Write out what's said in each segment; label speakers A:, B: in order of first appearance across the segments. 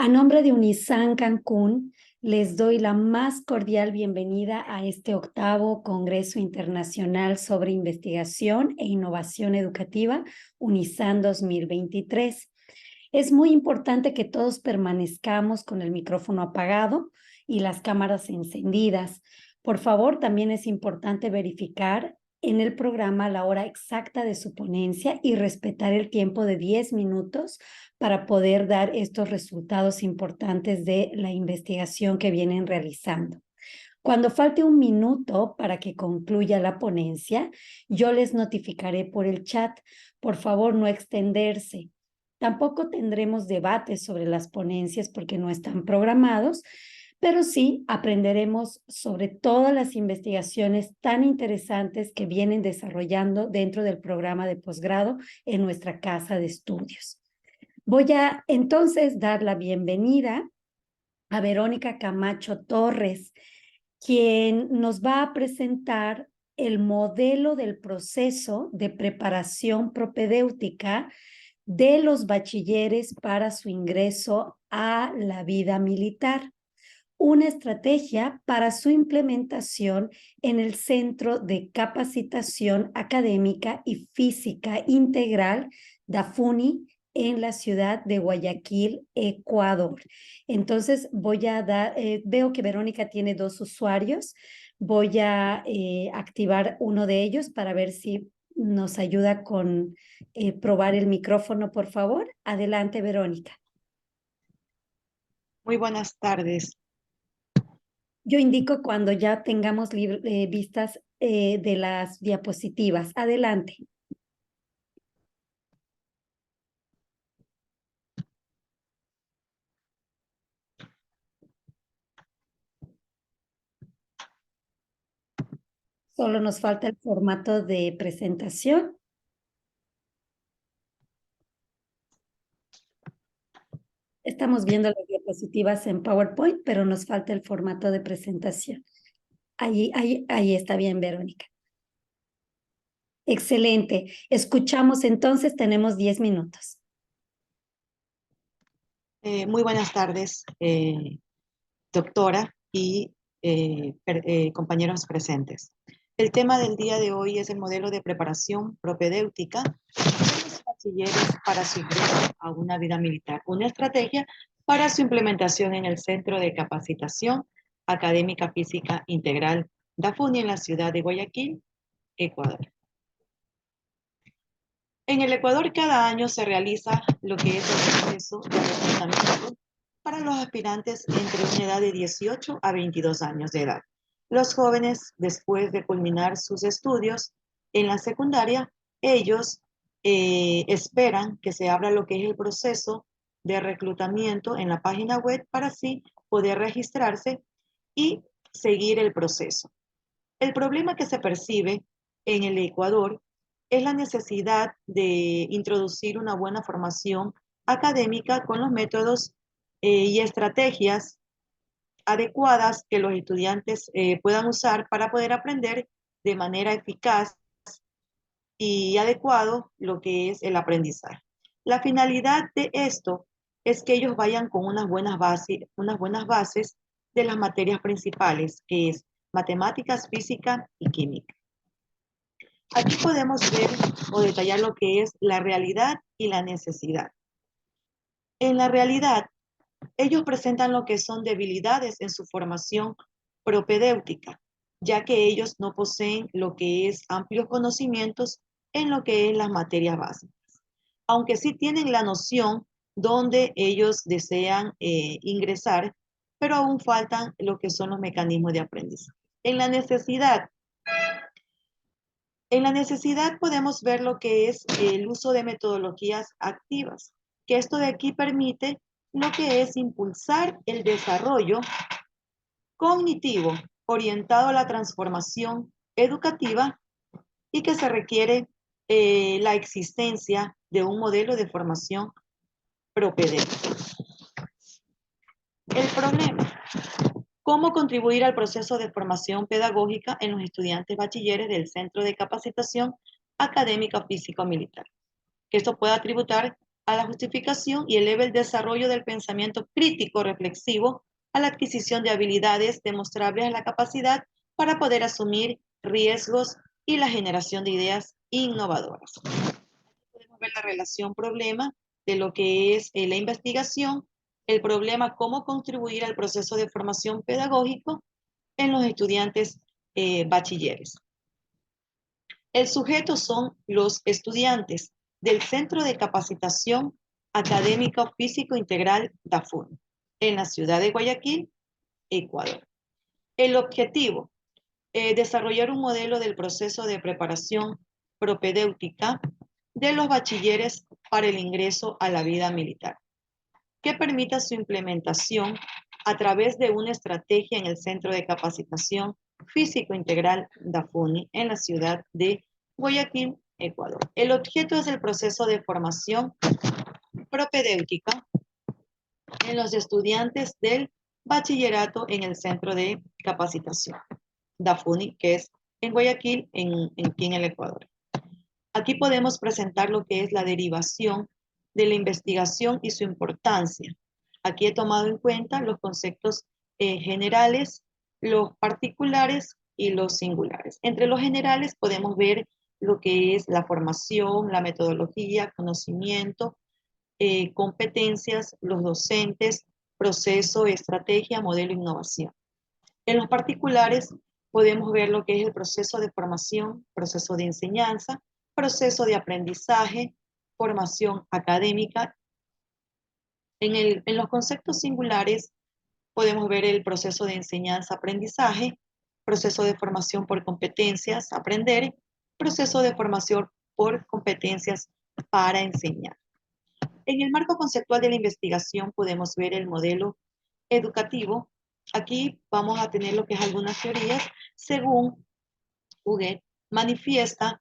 A: A nombre de Unisan Cancún, les doy la más cordial bienvenida a este octavo Congreso Internacional sobre Investigación e Innovación Educativa, Unisan 2023. Es muy importante que todos permanezcamos con el micrófono apagado y las cámaras encendidas. Por favor, también es importante verificar en el programa la hora exacta de su ponencia y respetar el tiempo de 10 minutos para poder dar estos resultados importantes de la investigación que vienen realizando. Cuando falte un minuto para que concluya la ponencia, yo les notificaré por el chat. Por favor, no extenderse. Tampoco tendremos debates sobre las ponencias porque no están programados, pero sí aprenderemos sobre todas las investigaciones tan interesantes que vienen desarrollando dentro del programa de posgrado en nuestra casa de estudios. Voy a entonces dar la bienvenida a Verónica Camacho Torres, quien nos va a presentar el modelo del proceso de preparación propedéutica de los bachilleres para su ingreso a la vida militar, una estrategia para su implementación en el Centro de Capacitación Académica y Física Integral, DAFUNI, en la ciudad de Guayaquil, Ecuador. Entonces voy a dar, veo que Verónica tiene dos usuarios, voy a activar uno de ellos para ver si nos ayuda con probar el micrófono, por favor. Adelante, Verónica.
B: Muy buenas tardes.
A: Yo indico cuando ya tengamos vistas de las diapositivas. Adelante. Solo nos falta el formato de presentación. Estamos viendo las diapositivas en PowerPoint, pero nos falta el formato de presentación. Ahí está bien, Verónica. Excelente. Escuchamos entonces, tenemos 10 minutos.
B: Muy buenas tardes, doctora y compañeros presentes. El tema del día de hoy es el modelo de preparación propedéutica de los bachilleres para su ingreso a una vida militar, una estrategia para su implementación en el Centro de Capacitación Académica Física Integral DAFUNI en la ciudad de Guayaquil, Ecuador. En el Ecuador cada año se realiza lo que es el proceso de reclutamiento para los aspirantes entre una edad de 18 a 22 años de edad. Los jóvenes, después de culminar sus estudios en la secundaria, ellos esperan que se abra lo que es el proceso de reclutamiento en la página web para así poder registrarse y seguir el proceso. El problema que se percibe en el Ecuador es la necesidad de introducir una buena formación académica con los métodos y estrategias adecuadas que los estudiantes puedan usar para poder aprender de manera eficaz y adecuado lo que es el aprendizaje. La finalidad de esto es que ellos vayan con unas buenas bases de las materias principales, que es matemáticas, física y química. Aquí podemos ver o detallar lo que es la realidad y la necesidad. En la realidad, ellos presentan lo que son debilidades en su formación propedéutica, ya que ellos no poseen lo que es amplios conocimientos en lo que es las materias básicas, aunque sí tienen la noción donde ellos desean ingresar, pero aún faltan lo que son los mecanismos de aprendizaje. En la necesidad podemos ver lo que es el uso de metodologías activas, que esto de aquí permite lo que es impulsar el desarrollo cognitivo orientado a la transformación educativa y que se requiere la existencia de un modelo de formación propedéutica. El problema: ¿cómo contribuir al proceso de formación pedagógica en los estudiantes bachilleres del Centro de Capacitación Académica Físico-Militar? Que esto pueda tributar a la justificación y eleva el desarrollo del pensamiento crítico reflexivo a la adquisición de habilidades demostrables a la capacidad para poder asumir riesgos y la generación de ideas innovadoras. Podemos ver la relación problema de lo que es la investigación, el problema cómo contribuir al proceso de formación pedagógico en los estudiantes bachilleres. El sujeto son los estudiantes del Centro de Capacitación Académico Físico Integral DAFUN, en la ciudad de Guayaquil, Ecuador. El objetivo, desarrollar un modelo del proceso de preparación propedéutica de los bachilleres para el ingreso a la vida militar, que permita su implementación a través de una estrategia en el Centro de Capacitación Físico Integral DAFUNI en la ciudad de Guayaquil, Ecuador. El objeto es el proceso de formación propedéutica en los estudiantes del bachillerato en el Centro de Capacitación DAFUNI, que es en Guayaquil, aquí en el Ecuador. Aquí podemos presentar lo que es la derivación de la investigación y su importancia. Aquí he tomado en cuenta los conceptos generales, los particulares y los singulares. Entre los generales podemos ver lo que es la formación, la metodología, conocimiento, competencias, los docentes, proceso, estrategia, modelo, innovación. En los particulares podemos ver lo que es el proceso de formación, proceso de enseñanza, proceso de aprendizaje, formación académica. En los conceptos singulares podemos ver el proceso de enseñanza-aprendizaje, proceso de formación por competencias, aprender, proceso de formación por competencias para enseñar. En el marco conceptual de la investigación podemos ver el modelo educativo. Aquí vamos a tener lo que es algunas teorías. Según Huguet, manifiesta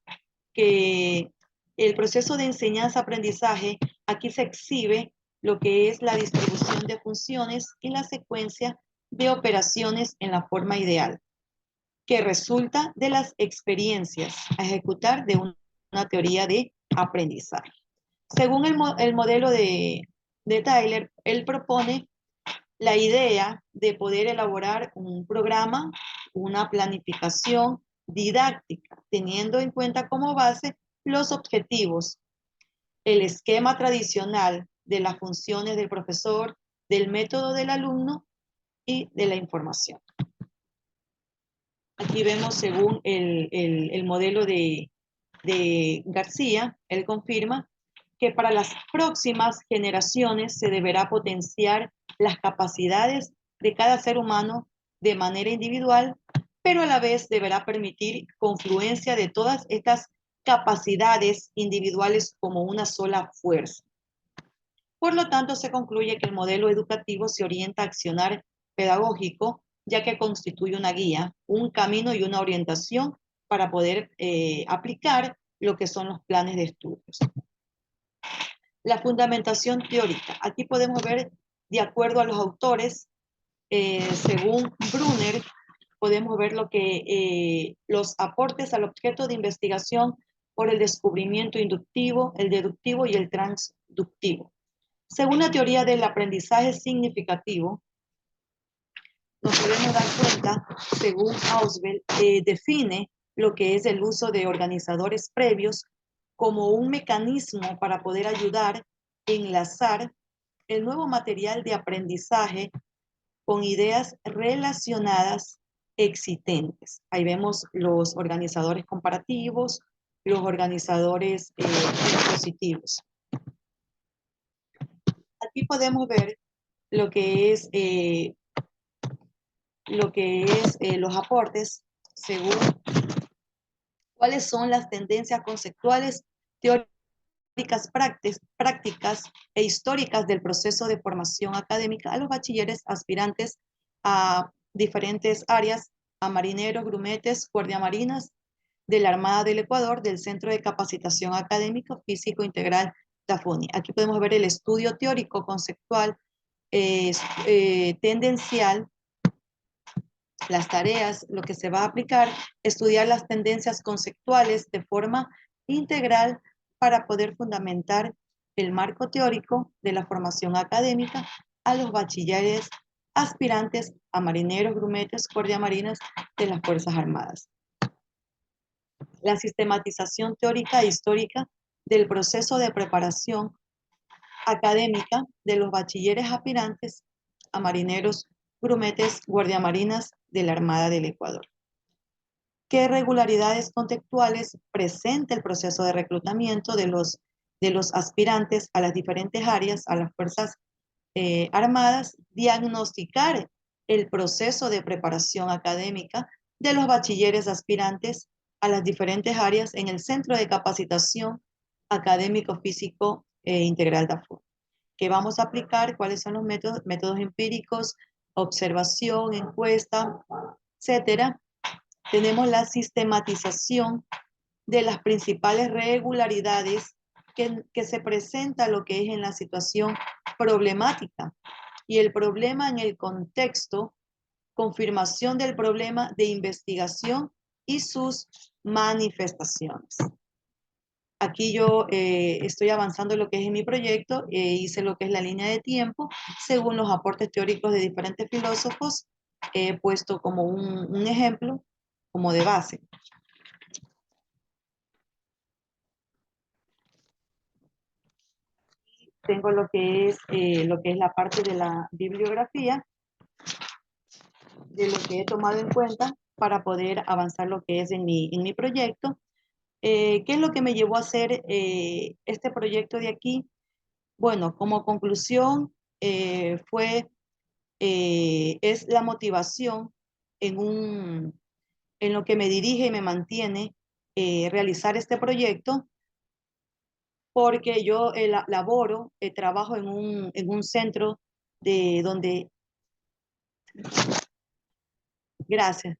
B: que el proceso de enseñanza-aprendizaje, aquí se exhibe lo que es la distribución de funciones y la secuencia de operaciones en la forma ideal, que resulta de las experiencias a ejecutar de una teoría de aprendizaje. Según el modelo de Tyler, él propone la idea de poder elaborar un programa, una planificación didáctica, teniendo en cuenta como base los objetivos, el esquema tradicional de las funciones del profesor, del método del alumno y de la información. Aquí vemos según el modelo de García, él confirma que para las próximas generaciones se deberá potenciar las capacidades de cada ser humano de manera individual, pero a la vez deberá permitir confluencia de todas estas capacidades individuales como una sola fuerza. Por lo tanto, se concluye que el modelo educativo se orienta a accionar pedagógico, ya que constituye una guía, un camino y una orientación para poder aplicar lo que son los planes de estudios. La fundamentación teórica. Aquí podemos ver, de acuerdo a los autores, según Brunner, podemos ver lo que los aportes al objeto de investigación por el descubrimiento inductivo, el deductivo y el transductivo. Según la teoría del aprendizaje significativo, nos podemos dar cuenta, según Ausubel, define lo que es el uso de organizadores previos como un mecanismo para poder ayudar a enlazar el nuevo material de aprendizaje con ideas relacionadas existentes. Ahí vemos los organizadores comparativos, los organizadores expositivos. Aquí podemos ver lo que es los aportes según cuáles son las tendencias conceptuales, teóricas, prácticas e históricas del proceso de formación académica a los bachilleres aspirantes a diferentes áreas, a marineros, grumetes, guardiamarinas de la Armada del Ecuador, del Centro de Capacitación Académico Físico Integral DAFUNI. Aquí podemos ver el estudio teórico, conceptual, tendencial, las tareas, lo que se va a aplicar, estudiar las tendencias conceptuales de forma integral para poder fundamentar el marco teórico de la formación académica a los bachilleres aspirantes a marineros, grumetes, guardiamarinas de las Fuerzas Armadas. La sistematización teórica e histórica del proceso de preparación académica de los bachilleres aspirantes a marineros, grumetes, guardiamarinas de la Armada del Ecuador. ¿Qué regularidades contextuales presenta el proceso de reclutamiento de los aspirantes a las diferentes áreas, a las Fuerzas Armadas? Diagnosticar el proceso de preparación académica de los bachilleres aspirantes a las diferentes áreas en el Centro de Capacitación Académico Físico Integral DAFO. ¿Qué vamos a aplicar? ¿Cuáles son los métodos empíricos? Observación, encuesta, etcétera. Tenemos la sistematización de las principales regularidades que se presenta lo que es en la situación problemática. Y el problema en el contexto, confirmación del problema de investigación y sus manifestaciones. Aquí yo estoy avanzando en lo que es en mi proyecto, hice lo que es la línea de tiempo, según los aportes teóricos de diferentes filósofos, he puesto como un ejemplo, como de base. Tengo lo que es la parte de la bibliografía, de lo que he tomado en cuenta para poder avanzar lo que es en mi proyecto. ¿Qué es lo que me llevó a hacer este proyecto de aquí? Bueno, como conclusión es la motivación en lo que me dirige y me mantiene realizar este proyecto, porque yo laboro, trabajo en un centro de donde... Gracias.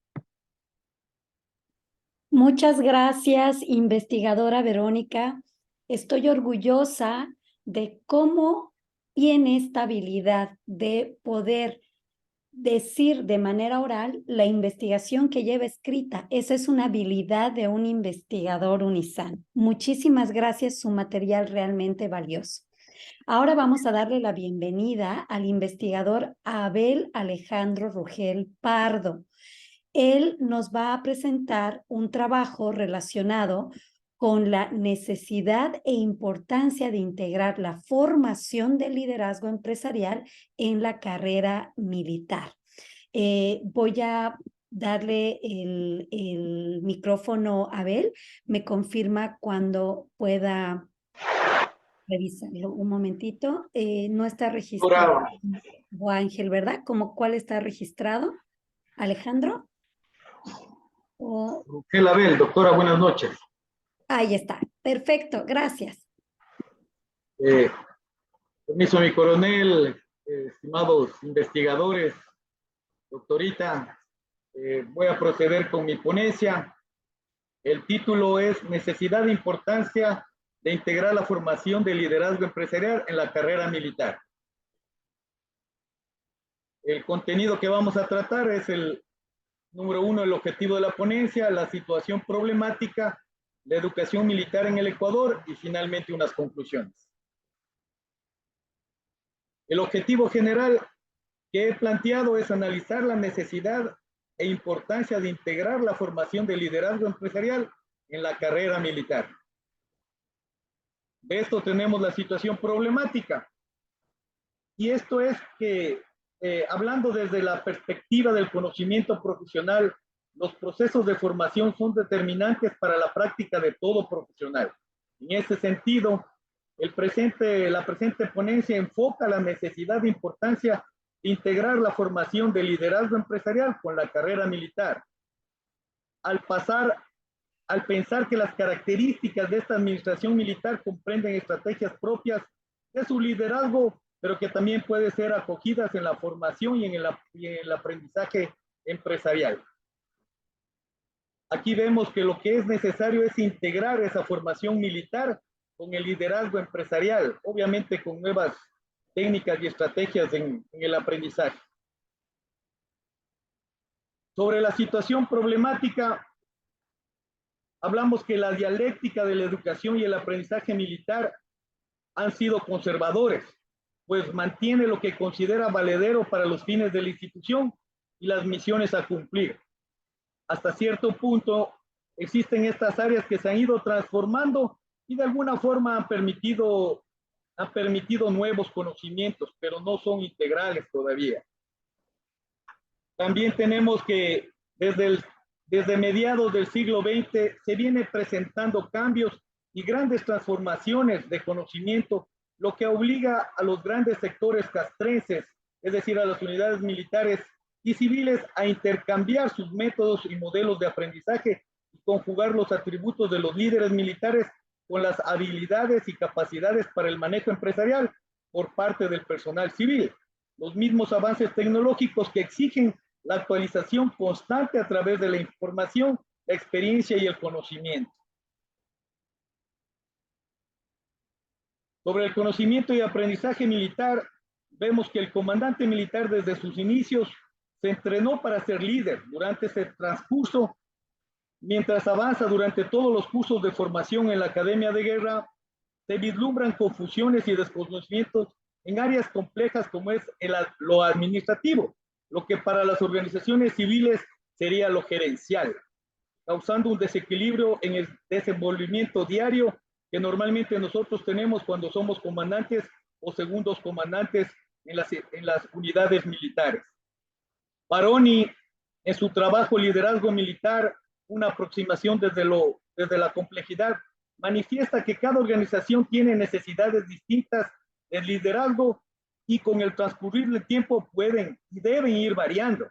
A: Muchas gracias, investigadora Verónica. Estoy orgullosa de cómo tiene esta habilidad de poder decir de manera oral la investigación que lleva escrita. Esa es una habilidad de un investigador UNISAN. Muchísimas gracias, su material realmente valioso. Ahora vamos a darle la bienvenida al investigador Abel Alejandro Rugel Pardo. Él nos va a presentar un trabajo relacionado con la necesidad e importancia de integrar la formación del liderazgo empresarial en la carrera militar. Voy a darle el micrófono a Abel. Me confirma cuando pueda revisarlo. Un momentito. No está registrado. O Ángel, ¿verdad? ¿Cuál está registrado? ¿Alejandro?
C: Rugel Abel, doctora, buenas noches.
A: Ahí está. Perfecto, gracias.
C: Permiso, mi coronel, estimados investigadores, doctorita, voy a proceder con mi ponencia. El título es Necesidad e importancia de integrar la formación de liderazgo empresarial en la carrera militar. El contenido que vamos a tratar es el número 1, el objetivo de la ponencia, la situación problemática, la educación militar en el Ecuador y finalmente unas conclusiones. El objetivo general que he planteado es analizar la necesidad e importancia de integrar la formación de liderazgo empresarial en la carrera militar. De esto tenemos la situación problemática. Y esto es que, hablando desde la perspectiva del conocimiento profesional, los procesos de formación son determinantes para la práctica de todo profesional. En ese sentido, la presente ponencia enfoca la necesidad e importancia de integrar la formación de liderazgo empresarial con la carrera militar. Al pensar que las características de esta administración militar comprenden estrategias propias de su liderazgo, pero que también pueden ser acogidas en la formación y en el aprendizaje empresarial. Aquí vemos que lo que es necesario es integrar esa formación militar con el liderazgo empresarial, obviamente con nuevas técnicas y estrategias en el aprendizaje. Sobre la situación problemática, hablamos que la dialéctica de la educación y el aprendizaje militar han sido conservadores, pues mantiene lo que considera valedero para los fines de la institución y las misiones a cumplir. Hasta cierto punto existen estas áreas que se han ido transformando y de alguna forma han permitido nuevos conocimientos, pero no son integrales todavía. También tenemos que desde mediados del siglo XX se viene presentando cambios y grandes transformaciones de conocimiento, lo que obliga a los grandes sectores castrenses, es decir, a las unidades militares y civiles, a intercambiar sus métodos y modelos de aprendizaje y conjugar los atributos de los líderes militares con las habilidades y capacidades para el manejo empresarial por parte del personal civil. Los mismos avances tecnológicos que exigen la actualización constante a través de la información, la experiencia y el conocimiento. Sobre el conocimiento y aprendizaje militar, vemos que el comandante militar desde sus inicios se entrenó para ser líder. Durante ese transcurso, mientras avanza durante todos los cursos de formación en la Academia de Guerra, se vislumbran confusiones y desconocimientos en áreas complejas como es lo administrativo, lo que para las organizaciones civiles sería lo gerencial, causando un desequilibrio en el desenvolvimiento diario que normalmente nosotros tenemos cuando somos comandantes o segundos comandantes en las unidades militares. Baroni, en su trabajo Liderazgo Militar, una aproximación desde la complejidad, manifiesta que cada organización tiene necesidades distintas de liderazgo y con el transcurrir del tiempo pueden y deben ir variando.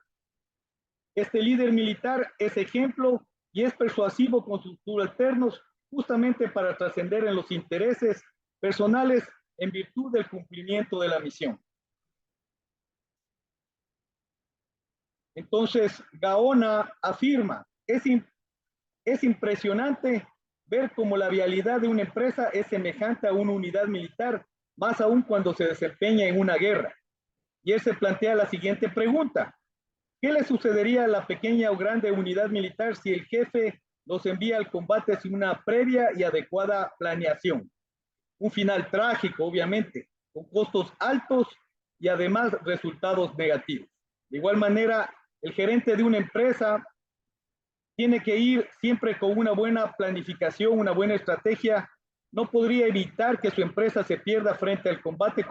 C: Este líder militar es ejemplo y es persuasivo con sus subalternos justamente para trascender en los intereses personales en virtud del cumplimiento de la misión. Entonces, Gaona afirma, es impresionante ver cómo la vialidad de una empresa es semejante a una unidad militar, más aún cuando se desempeña en una guerra. Y él se plantea la siguiente pregunta: ¿qué le sucedería a la pequeña o grande unidad militar si el jefe los envía al combate sin una previa y adecuada planeación? Un final trágico, obviamente, con costos altos y además resultados negativos. De igual manera, el gerente de una empresa tiene que ir siempre con una buena planificación, una buena estrategia. No podría evitar que su empresa se pierda frente al combate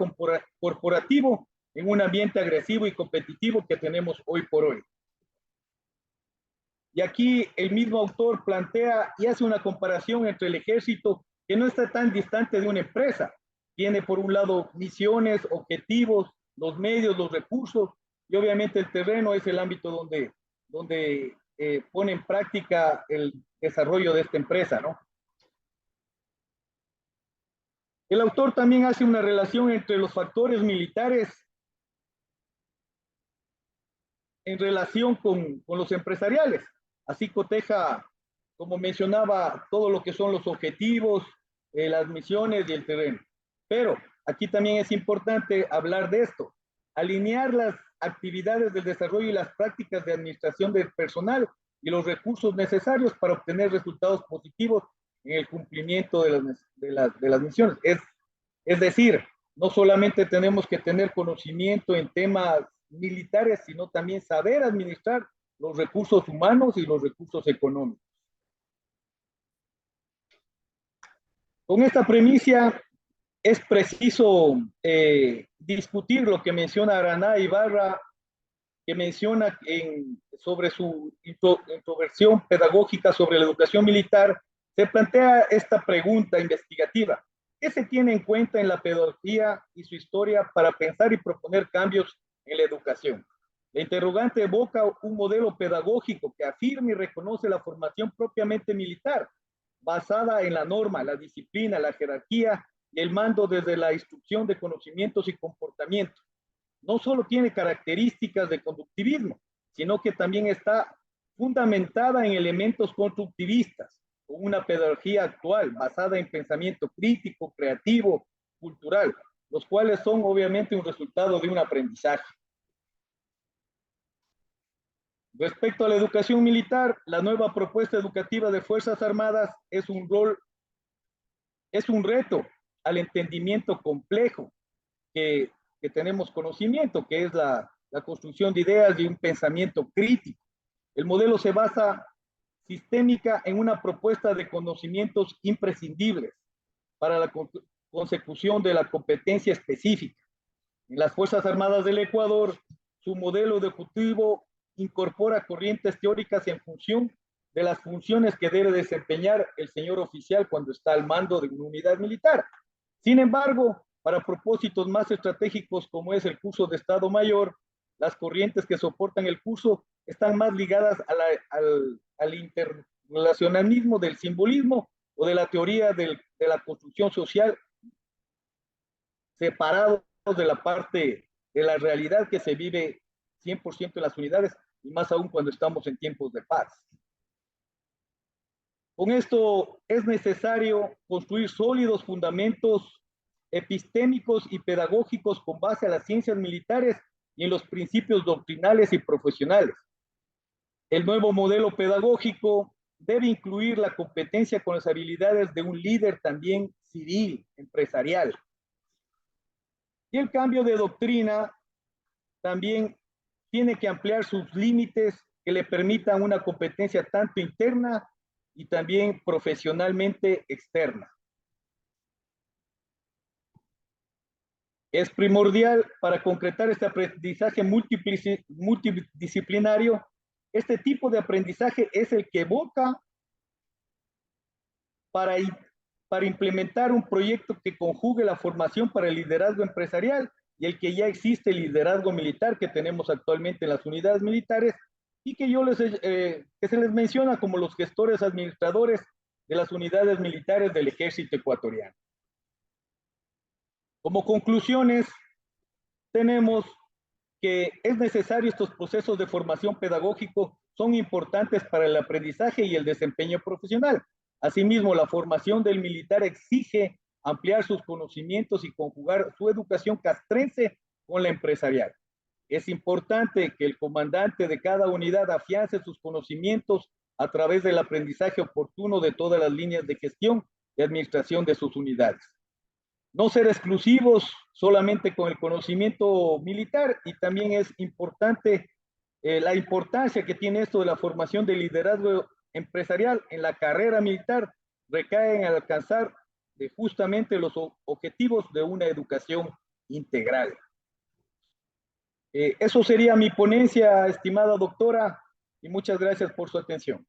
C: corporativo en un ambiente agresivo y competitivo que tenemos hoy por hoy. Y aquí el mismo autor plantea y hace una comparación entre el ejército, que no está tan distante de una empresa. Tiene por un lado misiones, objetivos, los medios, los recursos, y obviamente el terreno es el ámbito donde pone en práctica el desarrollo de esta empresa, ¿no? El autor también hace una relación entre los factores militares en relación con los empresariales. Así coteja, como mencionaba, todo lo que son los objetivos, las misiones y el terreno. Pero aquí también es importante hablar de esto, alinear las actividades del desarrollo y las prácticas de administración del personal y los recursos necesarios para obtener resultados positivos en el cumplimiento de las misiones. Es decir, no solamente tenemos que tener conocimiento en temas militares, sino también saber administrar los recursos humanos y los recursos económicos. Con esta premisa es preciso discutir lo que menciona Araná Ibarra, que menciona sobre su introversión pedagógica sobre la educación militar. Se plantea esta pregunta investigativa: ¿qué se tiene en cuenta en la pedagogía y su historia para pensar y proponer cambios en la educación? La interrogante evoca un modelo pedagógico que afirma y reconoce la formación propiamente militar, basada en la norma, la disciplina, la jerarquía y el mando desde la instrucción de conocimientos y comportamientos. No solo tiene características de conductivismo, sino que también está fundamentada en elementos constructivistas, con una pedagogía actual basada en pensamiento crítico, creativo, cultural, los cuales son obviamente un resultado de un aprendizaje. Respecto a la educación militar, la nueva propuesta educativa de Fuerzas Armadas es un reto al entendimiento complejo que tenemos conocimiento, que es la construcción de ideas y un pensamiento crítico. El modelo se basa sistémica en una propuesta de conocimientos imprescindibles para la consecución de la competencia específica. En las Fuerzas Armadas del Ecuador, su modelo educativo incorpora corrientes teóricas en función de las funciones que debe desempeñar el señor oficial cuando está al mando de una unidad militar. Sin embargo, para propósitos más estratégicos como es el curso de Estado Mayor, las corrientes que soportan el curso están más ligadas al interrelacionalismo del simbolismo o de la teoría de la construcción social, separados de la parte de la realidad que se vive 100% en las unidades, y más aún cuando estamos en tiempos de paz. Con esto es necesario construir sólidos fundamentos epistémicos y pedagógicos con base a las ciencias militares y en los principios doctrinales y profesionales. El nuevo modelo pedagógico debe incluir la competencia con las habilidades de un líder también civil, empresarial. Y el cambio de doctrina también tiene que ampliar sus límites que le permitan una competencia tanto interna y también profesionalmente externa. Es primordial para concretar este aprendizaje multidisciplinario. Este tipo de aprendizaje es el que evoca para implementar un proyecto que conjugue la formación para el liderazgo empresarial y el que ya existe el liderazgo militar que tenemos actualmente en las unidades militares y que que se les menciona como los gestores administradores de las unidades militares del ejército ecuatoriano. Como conclusiones, tenemos que es necesario estos procesos de formación pedagógico, son importantes para el aprendizaje y el desempeño profesional. Asimismo, la formación del militar exige ampliar sus conocimientos y conjugar su educación castrense con la empresarial. Es importante que el comandante de cada unidad afiance sus conocimientos a través del aprendizaje oportuno de todas las líneas de gestión y administración de sus unidades. No ser exclusivos solamente con el conocimiento militar, y también es importante la importancia que tiene esto de la formación de liderazgo empresarial en la carrera militar, recae en alcanzar justamente los objetivos de una educación integral. Eso sería mi ponencia, estimada doctora, y muchas gracias por su atención.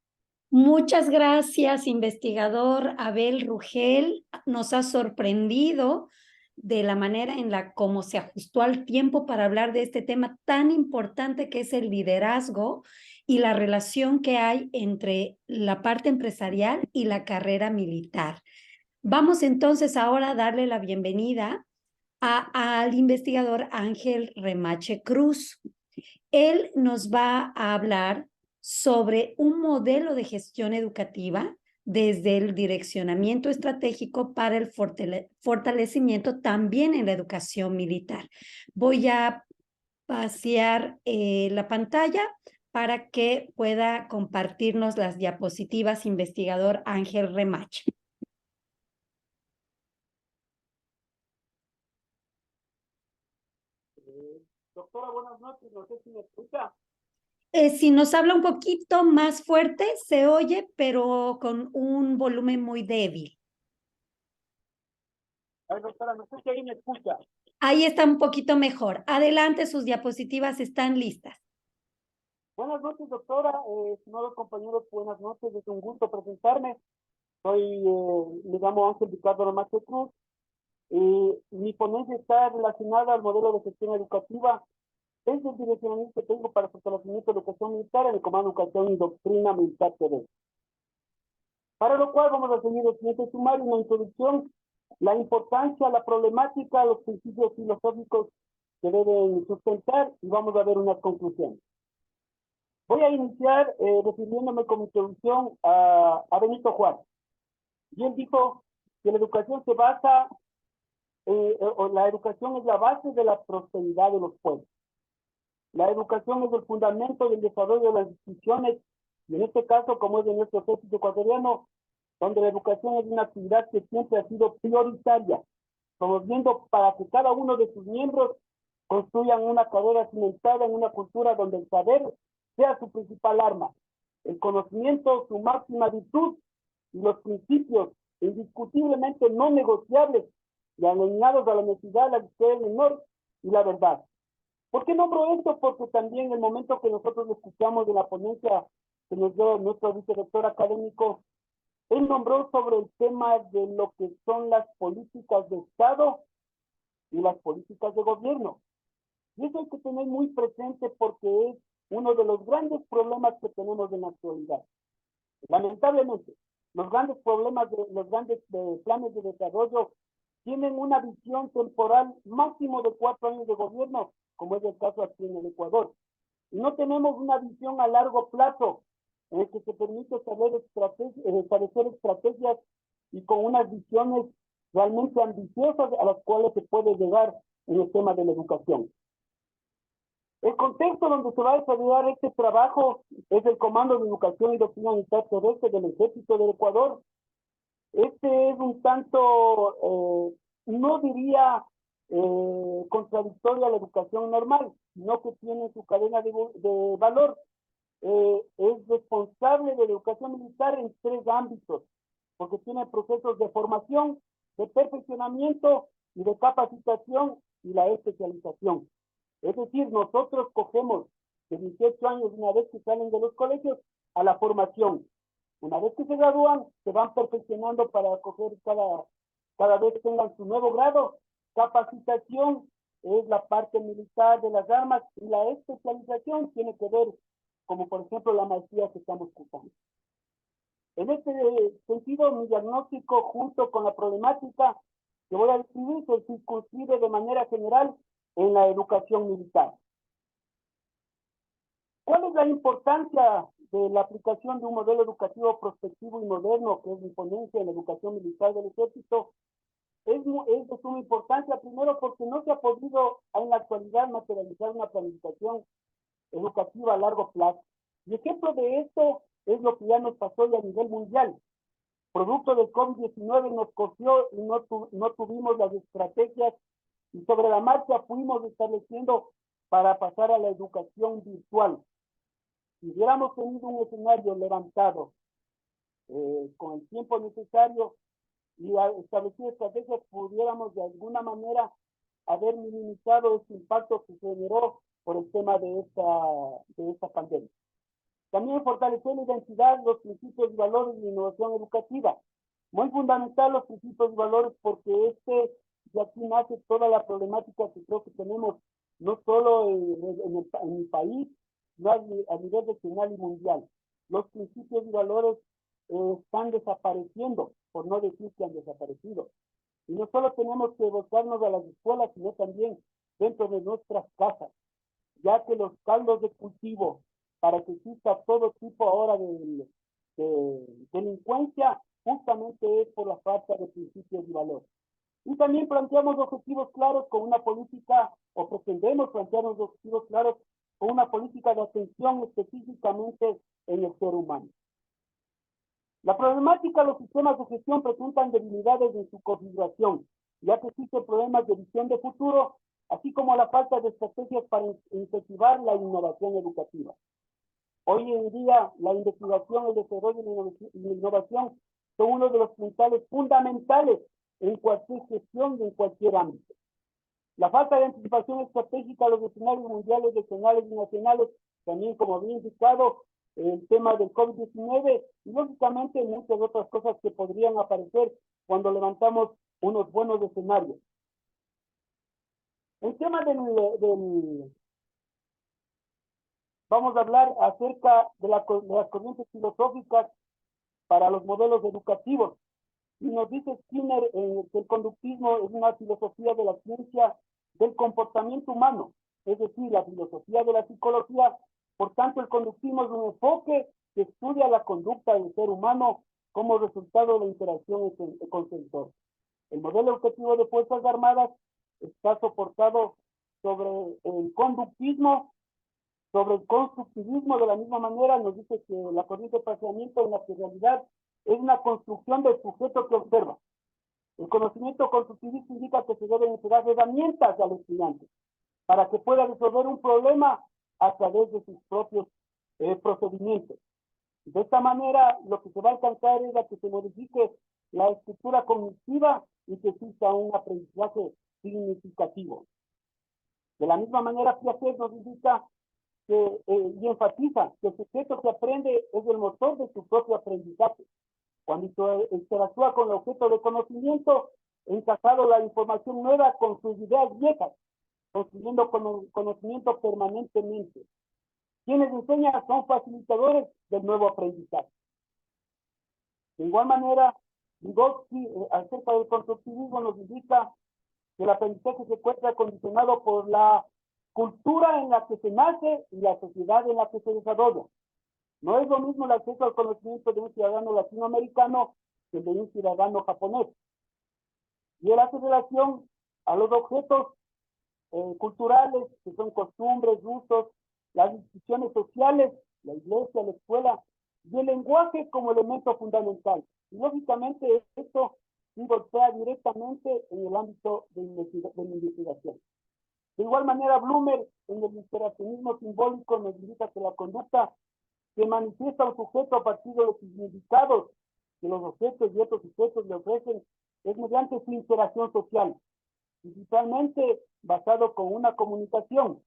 A: Muchas gracias, investigador Abel Rugel. Nos ha sorprendido de la manera en la cómo se ajustó al tiempo para hablar de este tema tan importante que es el liderazgo y la relación que hay entre la parte empresarial y la carrera militar. Vamos entonces ahora a darle la bienvenida al investigador Ángel Remache Cruz. Él nos va a hablar sobre un modelo de gestión educativa desde el direccionamiento estratégico para el fortalecimiento también en la educación militar. Voy a pasear la pantalla para que pueda compartirnos las diapositivas, investigador Ángel Remache.
D: Doctora, buenas noches, no sé si me escucha.
A: Si nos habla un poquito más fuerte, se oye, pero con un volumen muy débil.
D: Ay, doctora, no sé si ahí me escucha.
A: Ahí está un poquito mejor. Adelante, sus diapositivas están listas.
D: Buenas noches, doctora, estimados compañeros, buenas noches, es un gusto presentarme. Me llamo Ángel Ricardo Remache Cruz. Mi ponencia está relacionada al modelo de gestión educativa desde el direccionamiento que tengo para el fortalecimiento de educación militar en el Comando Educación y Doctrina Militar TV. Para lo cual vamos a seguir el siguiente sumario, una introducción, la importancia, la problemática, los principios filosóficos que deben sustentar y vamos a ver unas conclusiones. Voy a iniciar refiriéndome como introducción a Benito Juárez. Y él dijo que la educación se basa, la educación es la base de la prosperidad de los pueblos. La educación es el fundamento del desarrollo de las instituciones, y en este caso, como es de nuestro ejército ecuatoriano, donde la educación es una actividad que siempre ha sido prioritaria promoviendo para que cada uno de sus miembros construyan una carrera cimentada en una cultura donde el saber sea su principal arma, el conocimiento su máxima virtud y los principios indiscutiblemente no negociables y alineados a la honestidad, la justicia, el honor y la verdad. ¿Por qué nombro esto? Porque también en el momento que nosotros escuchamos de la ponencia que nos dio nuestro vicerrector académico, él nombró sobre el tema de lo que son las políticas de Estado y las políticas de gobierno. Y eso hay que tener muy presente porque es uno de los grandes problemas que tenemos en la actualidad. Lamentablemente, los grandes problemas, los grandes planes de desarrollo tienen una visión temporal máximo de 4 años de gobierno, como es el caso aquí en el Ecuador. Y no tenemos una visión a largo plazo en el que se permite establecer estrategias y con unas visiones realmente ambiciosas a las cuales se puede llegar en el tema de la educación. El contexto donde se va a desarrollar este trabajo es el Comando de Educación y Doctrina Militar Terrestre del Ejército del Ecuador. Este es un tanto, no diría contradictorio a la educación normal, sino que tiene su cadena de valor. Es responsable de la educación militar en 3 ámbitos, porque tiene procesos de formación, de perfeccionamiento y de capacitación y la especialización. Es decir, nosotros cogemos de 18 años, una vez que salen de los colegios, a la formación. Una vez que se gradúan, se van perfeccionando para coger cada vez tengan su nuevo grado. Capacitación es la parte militar de las armas y la especialización tiene que ver, como por ejemplo la maestría que estamos cursando. En este sentido, mi diagnóstico junto con la problemática que voy a describir se circunscribe de manera general en la educación militar. ¿Cuál es la importancia de la aplicación de un modelo educativo prospectivo y moderno, que es mi ponencia en la educación militar del Ejército? Es de suma importancia, primero porque no se ha podido en la actualidad materializar una planificación educativa a largo plazo. Y ejemplo de esto es lo que ya nos pasó ya a nivel mundial. Producto del COVID-19 nos cogió y no tuvimos las estrategias y sobre la marcha fuimos estableciendo para pasar a la educación virtual. Si hubiéramos tenido un escenario levantado con el tiempo necesario y establecido estrategias, pudiéramos de alguna manera haber minimizado este impacto que se generó por el tema de esta pandemia. También fortalecer la identidad, los principios y valores de la innovación educativa. Muy fundamental los principios y valores porque de aquí nace toda la problemática que creo que tenemos, no solo en el país, sino a nivel regional y mundial. Los principios y valores están desapareciendo, por no decir que han desaparecido. Y no solo tenemos que buscarnos a las escuelas, sino también dentro de nuestras casas, ya que los caldos de cultivo para que exista todo tipo ahora de delincuencia justamente es por la falta de principios y valores. Y también planteamos objetivos claros con una política, o pretendemos plantearnos objetivos claros con una política de atención específicamente en el ser humano. La problemática de los sistemas de gestión presentan debilidades en su configuración, ya que existen problemas de visión de futuro, así como la falta de estrategias para incentivar la innovación educativa. Hoy en día, la investigación, el desarrollo y la innovación son uno de los puntales fundamentales en cualquier gestión y en cualquier ámbito. La falta de anticipación estratégica a los escenarios mundiales, regionales y nacionales, también como había indicado, el tema del COVID-19 y lógicamente muchas otras cosas que podrían aparecer cuando levantamos unos buenos escenarios. El tema vamos a hablar acerca de las corrientes filosóficas para los modelos educativos. Y nos dice Skinner que el conductismo es una filosofía de la ciencia del comportamiento humano, es decir, la filosofía de la psicología. Por tanto, el conductismo es un enfoque que estudia la conducta del ser humano como resultado de la interacción con el sensor. El modelo educativo de Fuerzas Armadas está soportado sobre el conductismo, sobre el constructivismo. De la misma manera nos dice que la corriente de pensamiento en la que realidad es una construcción del sujeto que observa. El conocimiento constructivista indica que se deben entregar herramientas al estudiante para que pueda resolver un problema a través de sus propios procedimientos. De esta manera, lo que se va a alcanzar es a que se modifique la estructura cognitiva y que exista un aprendizaje significativo. De la misma manera, Piaget nos indica y enfatiza que el sujeto que aprende es el motor de su propio aprendizaje. Cuando interactúa con el objeto de conocimiento, encajado la información nueva con sus ideas viejas, construyendo conocimiento permanentemente. Quienes enseñan son facilitadores del nuevo aprendizaje. De igual manera, Vygotsky, acerca del constructivismo, nos indica que el aprendizaje se encuentra condicionado por la cultura en la que se nace y la sociedad en la que se desarrolla. No es lo mismo el acceso al conocimiento de un ciudadano latinoamericano que de un ciudadano japonés. Y él hace relación a los objetos culturales, que son costumbres, usos, las instituciones sociales, la iglesia, la escuela, y el lenguaje como elemento fundamental. Y lógicamente esto golpea directamente en el ámbito de la investigación. De igual manera, Blumer, en el interaccionismo simbólico, nos indica que la conducta que manifiesta un sujeto a partir de los significados que los objetos y otros sujetos le ofrecen es mediante su interacción social, principalmente basado con una comunicación,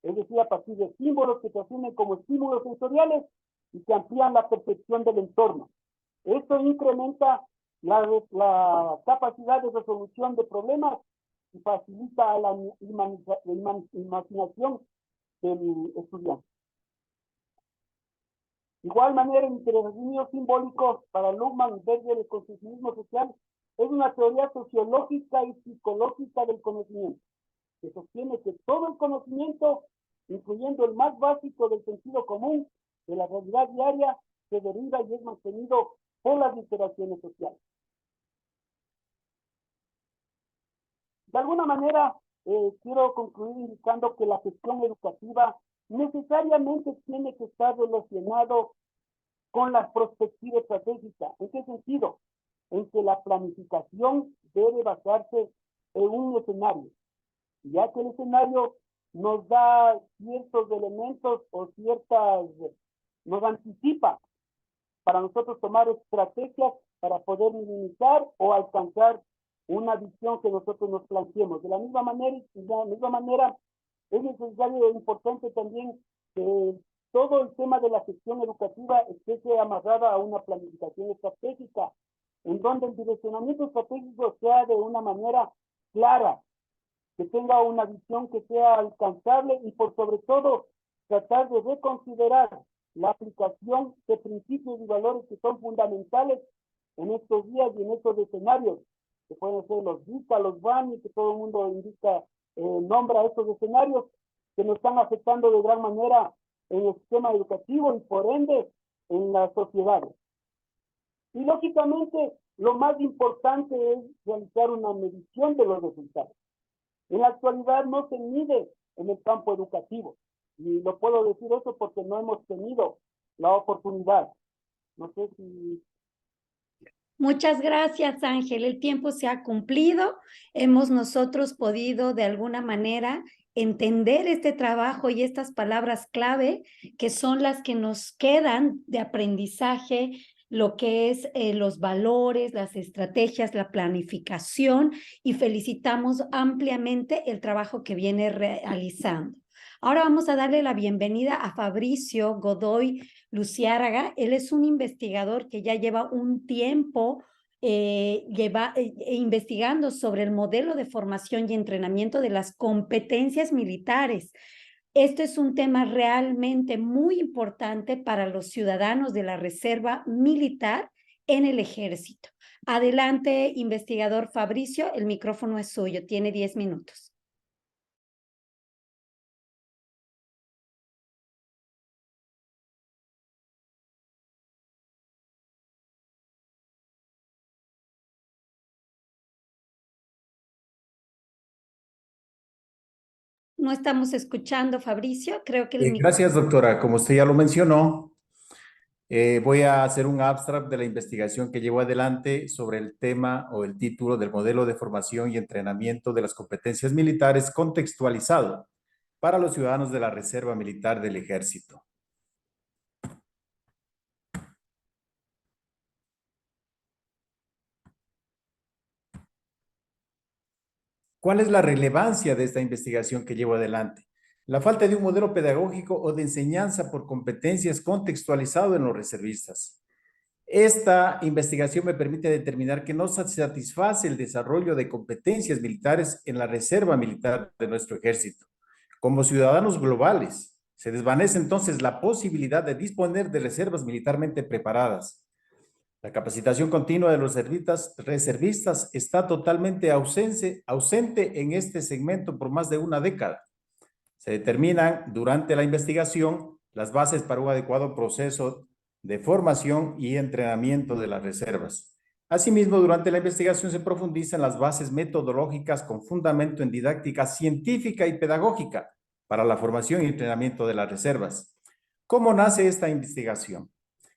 D: es decir, a partir de símbolos que se asumen como estímulos sensoriales y que amplían la percepción del entorno. Esto incrementa la capacidad de resolución de problemas y facilita la imaginación del estudiante. De igual manera, el interaccionismo simbólico para Luhmann y Berger, el constructivismo social, es una teoría sociológica y psicológica del conocimiento, que sostiene que todo el conocimiento, incluyendo el más básico del sentido común, de la realidad diaria, se deriva y es mantenido por las interacciones sociales. De alguna manera, quiero concluir indicando que la gestión educativa necesariamente tiene que estar relacionado con la perspectiva estratégica. ¿En qué sentido? En que la planificación debe basarse en un escenario, ya que el escenario nos da ciertos elementos o nos anticipa para nosotros tomar estrategias para poder minimizar o alcanzar una visión que nosotros nos planteemos. De la misma manera es necesario e importante también que todo el tema de la gestión educativa esté amarrada a una planificación estratégica, en donde el direccionamiento estratégico sea de una manera clara, que tenga una visión que sea alcanzable y por sobre todo tratar de reconsiderar la aplicación de principios y valores que son fundamentales en estos días y en estos escenarios, que pueden ser los DICA, los BANI, que todo el mundo indica, nombra estos escenarios que nos están afectando de gran manera en el sistema educativo y por ende en las sociedades. Y lógicamente lo más importante es realizar una medición de los resultados. En la actualidad no se mide en el campo educativo, y lo puedo decir eso porque no hemos tenido la oportunidad. No sé si...
A: Muchas gracias, Ángel. El tiempo se ha cumplido. Hemos nosotros podido de alguna manera entender este trabajo y estas palabras clave que son las que nos quedan de aprendizaje, lo que es los valores, las estrategias, la planificación, y felicitamos ampliamente el trabajo que viene realizando. Ahora vamos a darle la bienvenida a Fabricio Godoy Luciárraga. Él es un investigador que ya lleva un tiempo investigando sobre el modelo de formación y entrenamiento de las competencias militares. Este es un tema realmente muy importante para los ciudadanos de la Reserva Militar en el Ejército. Adelante, investigador Fabricio, el micrófono es suyo, tiene 10 minutos. No estamos escuchando, Fabricio. Creo que
E: Gracias, doctora. Como usted ya lo mencionó, Voy a hacer un abstract de la investigación que llevo adelante sobre el tema o el título del modelo de formación y entrenamiento de las competencias militares contextualizado para los ciudadanos de la Reserva Militar del Ejército. ¿Cuál es la relevancia de esta investigación que llevo adelante? La falta de un modelo pedagógico o de enseñanza por competencias contextualizado en los reservistas. Esta investigación me permite determinar que no satisface el desarrollo de competencias militares en la reserva militar de nuestro ejército. Como ciudadanos globales, se desvanece entonces la posibilidad de disponer de reservas militarmente preparadas. La capacitación continua de los reservistas está totalmente ausente en este segmento por más de una década. Se determinan durante la investigación las bases para un adecuado proceso de formación y entrenamiento de las reservas. Asimismo, durante la investigación se profundizan las bases metodológicas con fundamento en didáctica científica y pedagógica para la formación y entrenamiento de las reservas. ¿Cómo nace esta investigación?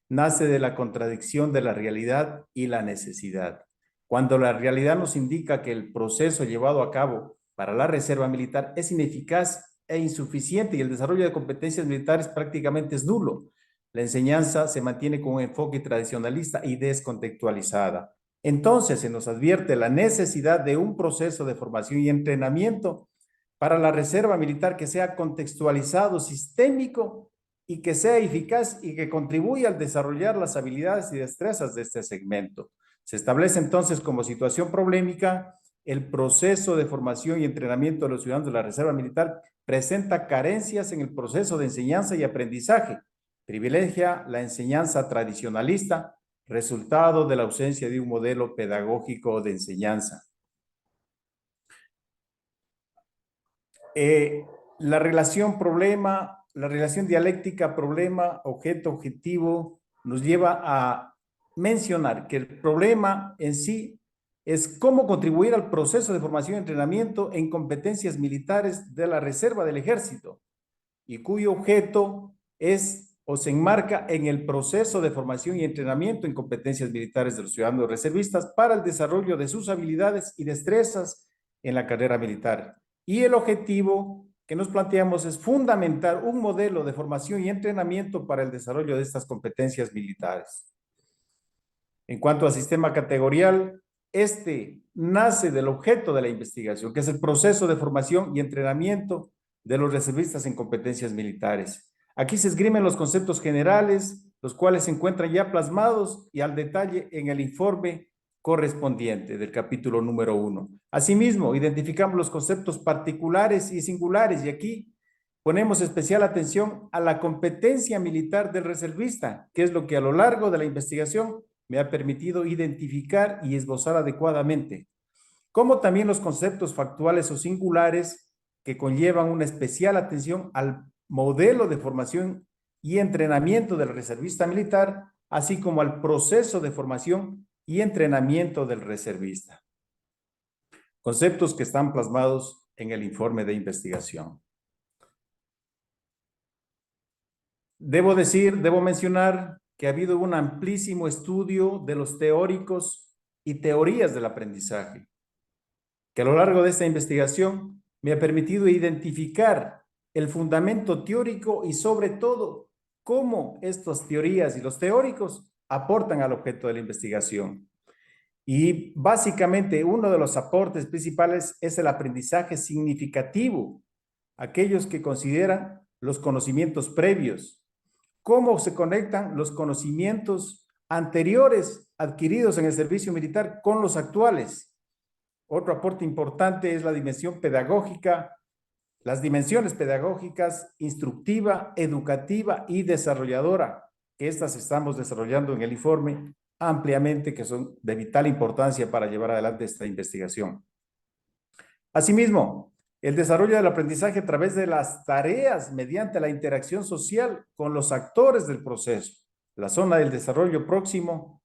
E: Nace de la contradicción de la realidad y la necesidad. Cuando la realidad nos indica que el proceso llevado a cabo para la reserva militar es ineficaz e insuficiente y el desarrollo de competencias militares prácticamente es nulo, la enseñanza se mantiene con un enfoque tradicionalista y descontextualizada. Entonces se nos advierte la necesidad de un proceso de formación y entrenamiento para la reserva militar que sea contextualizado, sistémico y que sea eficaz y que contribuya al desarrollar las habilidades y destrezas de este segmento. Se establece entonces como situación problemática el proceso de formación y entrenamiento de los ciudadanos de la Reserva Militar presenta carencias en el proceso de enseñanza y aprendizaje, privilegia la enseñanza tradicionalista, resultado de la ausencia de un modelo pedagógico de enseñanza. La relación problema, la relación dialéctica problema, objeto, objetivo, nos lleva a mencionar que el problema en sí es cómo contribuir al proceso de formación y entrenamiento en competencias militares de la Reserva del Ejército y cuyo objeto es o se enmarca en el proceso de formación y entrenamiento en competencias militares de los ciudadanos reservistas para el desarrollo de sus habilidades y destrezas en la carrera militar. Y el objetivo que nos planteamos es fundamentar un modelo de formación y entrenamiento para el desarrollo de estas competencias militares. En cuanto al sistema categorial, este nace del objeto de la investigación, que es el proceso de formación y entrenamiento de los reservistas en competencias militares. Aquí se esgrimen los conceptos generales, los cuales se encuentran ya plasmados y al detalle en el informe correspondiente del capítulo número 1. Asimismo, identificamos los conceptos particulares y singulares y aquí ponemos especial atención a la competencia militar del reservista, que es lo que a lo largo de la investigación me ha permitido identificar y esbozar adecuadamente, como también los conceptos factuales o singulares que conllevan una especial atención al modelo de formación y entrenamiento del reservista militar, así como al proceso de formación y entrenamiento del reservista. Conceptos que están plasmados en el informe de investigación. Debo mencionar que ha habido un amplísimo estudio de los teóricos y teorías del aprendizaje, que a lo largo de esta investigación me ha permitido identificar el fundamento teórico y sobre todo cómo estas teorías y los teóricos aportan al objeto de la investigación. Y básicamente uno de los aportes principales es el aprendizaje significativo, aquellos que consideran los conocimientos previos, cómo se conectan los conocimientos anteriores adquiridos en el servicio militar con los actuales. Otro aporte importante es la dimensión pedagógica, las dimensiones pedagógicas, instructiva, educativa y desarrolladora, que estas estamos desarrollando en el informe ampliamente, que son de vital importancia para llevar adelante esta investigación. Asimismo, el desarrollo del aprendizaje a través de las tareas mediante la interacción social con los actores del proceso, la zona del desarrollo próximo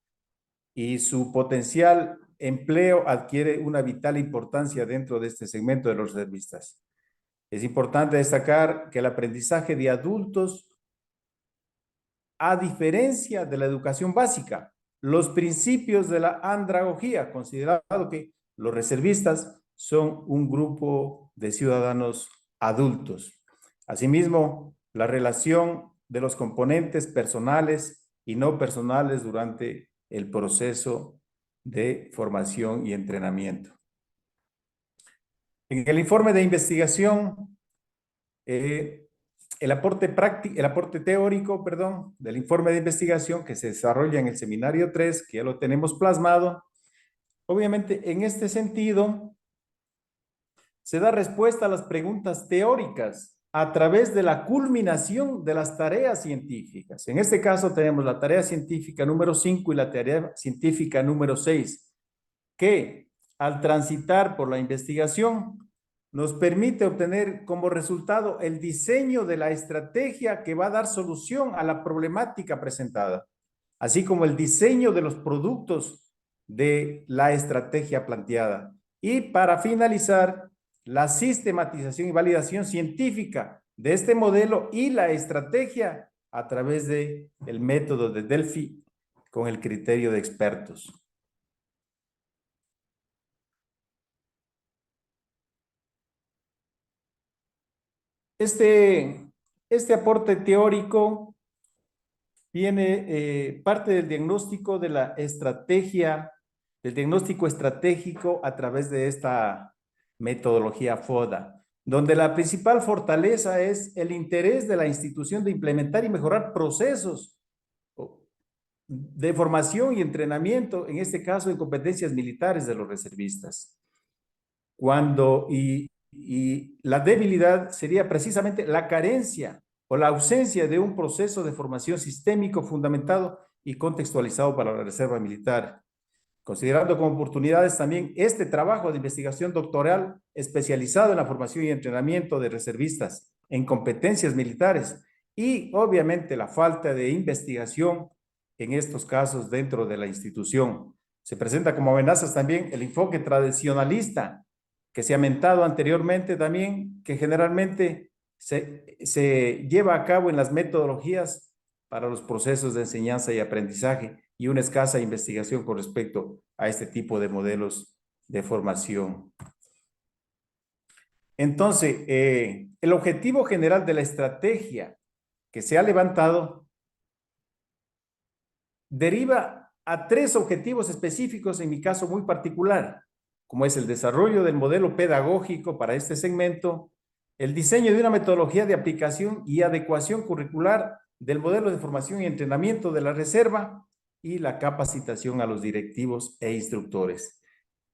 E: y su potencial empleo adquiere una vital importancia dentro de este segmento de los reservistas. Es importante destacar que el aprendizaje de adultos a diferencia de la educación básica, los principios de la andragogía, considerado que los reservistas son un grupo de ciudadanos adultos. Asimismo, la relación de los componentes personales y no personales durante el proceso de formación y entrenamiento. En el informe de investigación, el aporte teórico, del informe de investigación que se desarrolla en el seminario 3, que ya lo tenemos plasmado, obviamente en este sentido se da respuesta a las preguntas teóricas a través de la culminación de las tareas científicas. En este caso tenemos la tarea científica número 5 y la tarea científica número 6, que al transitar por la investigación nos permite obtener como resultado el diseño de la estrategia que va a dar solución a la problemática presentada, así como el diseño de los productos de la estrategia planteada. Y para finalizar, la sistematización y validación científica de este modelo y la estrategia a través del método de Delphi con el criterio de expertos. Este aporte teórico viene parte del diagnóstico de la estrategia, del diagnóstico estratégico a través de esta metodología FODA, donde la principal fortaleza es el interés de la institución de implementar y mejorar procesos de formación y entrenamiento, en este caso en competencias militares de los reservistas. Y la debilidad sería precisamente la carencia o la ausencia de un proceso de formación sistémico fundamentado y contextualizado para la reserva militar, considerando como oportunidades también este trabajo de investigación doctoral especializado en la formación y entrenamiento de reservistas en competencias militares y obviamente la falta de investigación en estos casos dentro de la institución. Se presenta como amenazas también el enfoque tradicionalista que se ha mentado anteriormente también, que generalmente se lleva a cabo en las metodologías para los procesos de enseñanza y aprendizaje y una escasa investigación con respecto a este tipo de modelos de formación. Entonces, el objetivo general de la estrategia que se ha levantado deriva a 3 objetivos específicos en mi caso muy particular, como es el desarrollo del modelo pedagógico para este segmento, el diseño de una metodología de aplicación y adecuación curricular del modelo de formación y entrenamiento de la reserva y la capacitación a los directivos e instructores.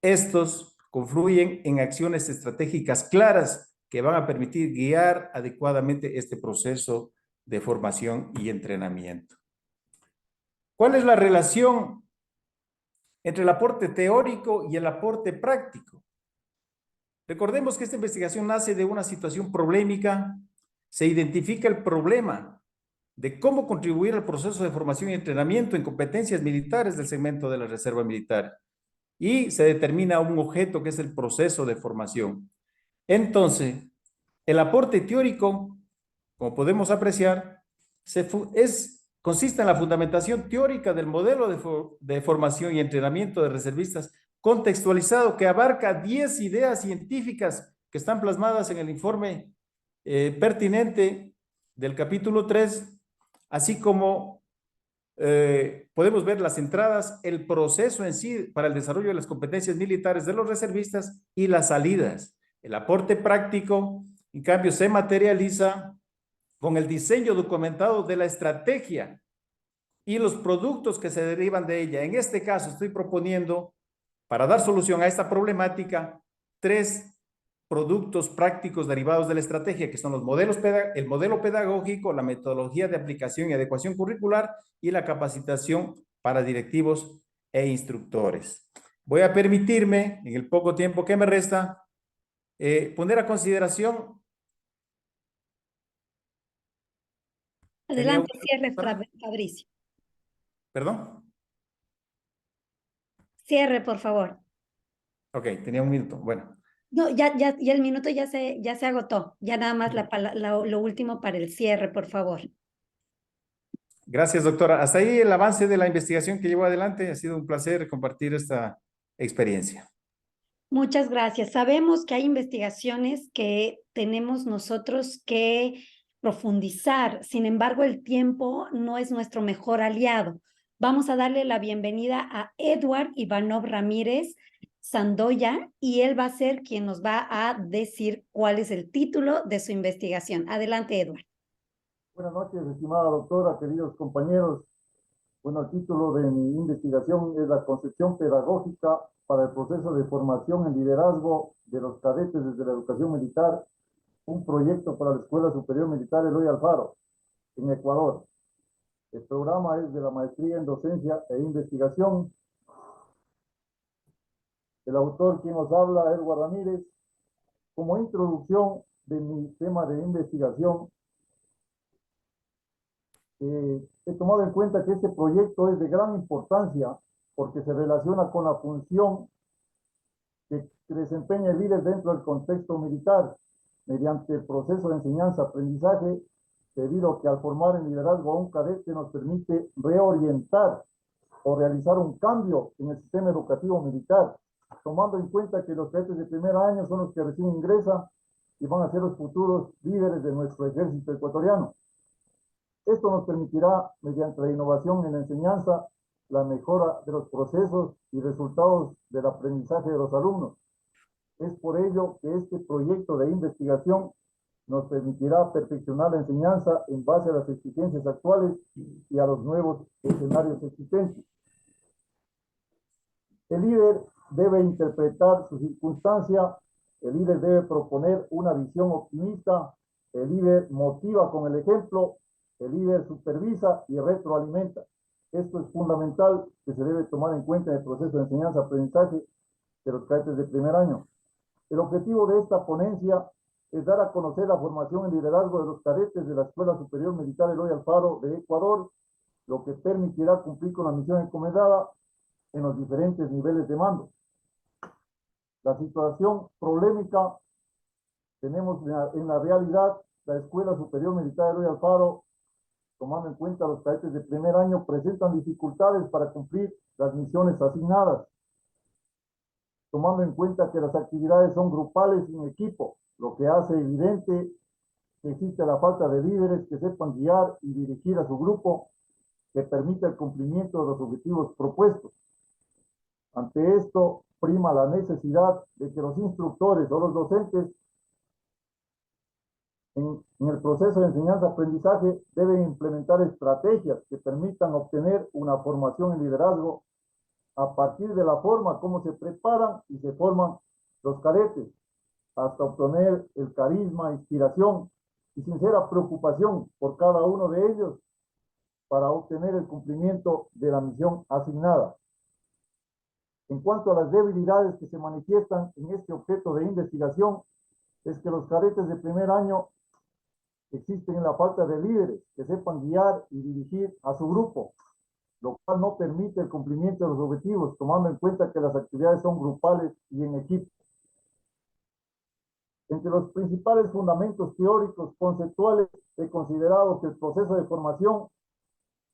E: Estos confluyen en acciones estratégicas claras que van a permitir guiar adecuadamente este proceso de formación y entrenamiento. ¿Cuál es la relación entre el aporte teórico y el aporte práctico? Recordemos que esta investigación nace de una situación problemática. Se identifica el problema de cómo contribuir al proceso de formación y entrenamiento en competencias militares del segmento de la Reserva Militar. Y se determina un objeto que es el proceso de formación. Entonces, el aporte teórico, como podemos apreciar, consiste en la fundamentación teórica del modelo de formación y entrenamiento de reservistas contextualizado que abarca 10 ideas científicas que están plasmadas en el informe pertinente del capítulo 3, así como podemos ver las entradas, el proceso en sí para el desarrollo de las competencias militares de los reservistas y las salidas. El aporte práctico, en cambio, se materializa con el diseño documentado de la estrategia y los productos que se derivan de ella. En este caso, estoy proponiendo, para dar solución a esta problemática, 3 productos prácticos derivados de la estrategia, que son el modelo pedagógico, la metodología de aplicación y adecuación curricular y la capacitación para directivos e instructores. Voy a permitirme, en el poco tiempo que me resta, poner a consideración.
A: Adelante, cierre, Fabricio.
E: ¿Perdón?
A: Cierre, por favor.
E: Ok, tenía 1 minuto. Bueno.
A: No, ya el minuto ya se agotó. Ya nada más lo último para el cierre, por favor.
E: Gracias, doctora. Hasta ahí el avance de la investigación que llevó adelante. Ha sido un placer compartir esta experiencia.
A: Muchas gracias. Sabemos que hay investigaciones que tenemos nosotros que profundizar. Sin embargo, el tiempo no es nuestro mejor aliado. Vamos a darle la bienvenida a Edward Ivanov Ramírez Sandoya y él va a ser quien nos va a decir cuál es el título de su investigación. Adelante, Edward.
F: Buenas noches, estimada doctora, queridos compañeros. Bueno, el título de mi investigación es la concepción pedagógica para el proceso de formación en liderazgo de los cadetes desde la educación militar, un proyecto para la Escuela Superior Militar Eloy Alfaro, en Ecuador. El programa es de la Maestría en Docencia e Investigación. El autor quien nos habla, Edward Ramírez. Como introducción de mi tema de investigación, he tomado en cuenta que este proyecto es de gran importancia porque se relaciona con la función que desempeña el líder dentro del contexto militar mediante el proceso de enseñanza-aprendizaje, debido a que al formar en liderazgo a un cadete nos permite reorientar o realizar un cambio en el sistema educativo militar, tomando en cuenta que los cadetes de primer año son los que recién ingresan y van a ser los futuros líderes de nuestro ejército ecuatoriano. Esto nos permitirá, mediante la innovación en la enseñanza, la mejora de los procesos y resultados del aprendizaje de los alumnos. Es por ello que este proyecto de investigación nos permitirá perfeccionar la enseñanza en base a las exigencias actuales y a los nuevos escenarios existentes. El líder debe interpretar su circunstancia, el líder debe proponer una visión optimista, el líder motiva con el ejemplo, el líder supervisa y retroalimenta. Esto es fundamental que se debe tomar en cuenta en el proceso de enseñanza-aprendizaje de los cadetes de primer año. El objetivo de esta ponencia es dar a conocer la formación en liderazgo de los cadetes de la Escuela Superior Militar Eloy Alfaro de Ecuador, lo que permitirá cumplir con la misión encomendada en los diferentes niveles de mando. La situación problemática tenemos en la realidad. La Escuela Superior Militar Eloy Alfaro, tomando en cuenta los cadetes de primer año, presentan dificultades para cumplir las misiones asignadas, tomando en cuenta que las actividades son grupales y en equipo, lo que hace evidente que existe la falta de líderes que sepan guiar y dirigir a su grupo, que permita el cumplimiento de los objetivos propuestos. Ante esto, prima la necesidad de que los instructores o los docentes en el proceso de enseñanza-aprendizaje deben implementar estrategias que permitan obtener una formación en liderazgo a partir de la forma como se preparan y se forman los cadetes, hasta obtener el carisma, inspiración y sincera preocupación por cada uno de ellos para obtener el cumplimiento de la misión asignada. En cuanto a las debilidades que se manifiestan en este objeto de investigación, es que los cadetes de primer año existen en la falta de líderes que sepan guiar y dirigir a su grupo, lo cual no permite el cumplimiento de los objetivos, tomando en cuenta que las actividades son grupales y en equipo. Entre los principales fundamentos teóricos conceptuales, he considerado que el proceso de formación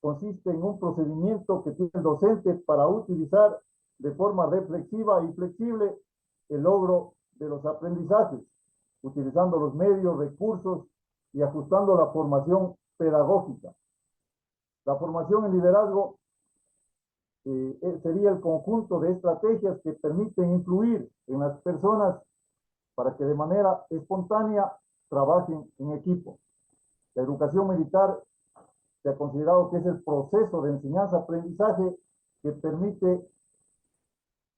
F: consiste en un procedimiento que tiene el docente para utilizar de forma reflexiva y flexible el logro de los aprendizajes, utilizando los medios, recursos y ajustando la formación pedagógica. La formación en liderazgo sería el conjunto de estrategias que permiten influir en las personas para que de manera espontánea trabajen en equipo. La educación militar se ha considerado que es el proceso de enseñanza-aprendizaje que permite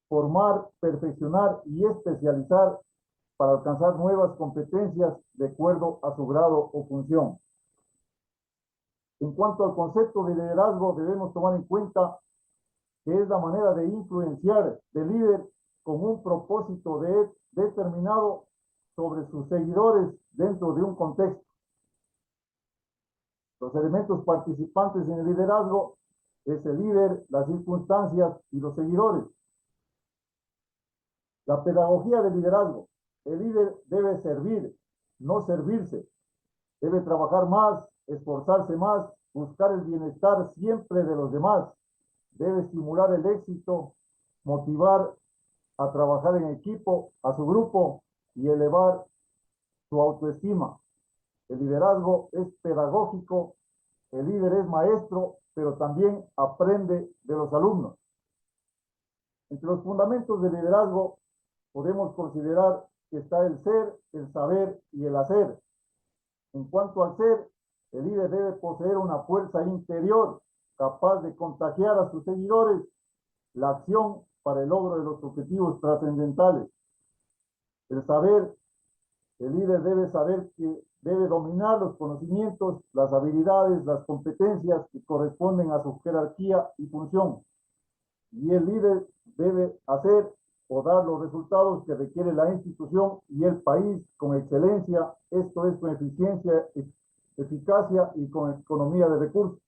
F: formar, perfeccionar y especializar para alcanzar nuevas competencias de acuerdo a su grado o función. En cuanto al concepto de liderazgo, debemos tomar en cuenta que es la manera de influenciar del líder con un propósito determinado sobre sus seguidores dentro de un contexto. Los elementos participantes en el liderazgo es el líder, las circunstancias y los seguidores. La pedagogía del liderazgo. El líder debe servir, no servirse. Debe trabajar más, esforzarse más buscar el bienestar siempre de los demás, debe estimular el éxito, motivar a trabajar en equipo, a su grupo y elevar su autoestima. El liderazgo es pedagógico, el líder es maestro, pero también aprende de los alumnos. Entre los fundamentos del liderazgo podemos considerar que está el ser, el saber y el hacer. En cuanto al ser, el líder debe poseer una fuerza interior capaz de contagiar a sus seguidores la acción para el logro de los objetivos trascendentales. El saber, el líder debe saber que debe dominar los conocimientos, las habilidades, las competencias que corresponden a su jerarquía y función. Y el líder debe hacer o dar los resultados que requiere la institución y el país con excelencia, esto es con eficiencia, eficacia y con economía de recursos.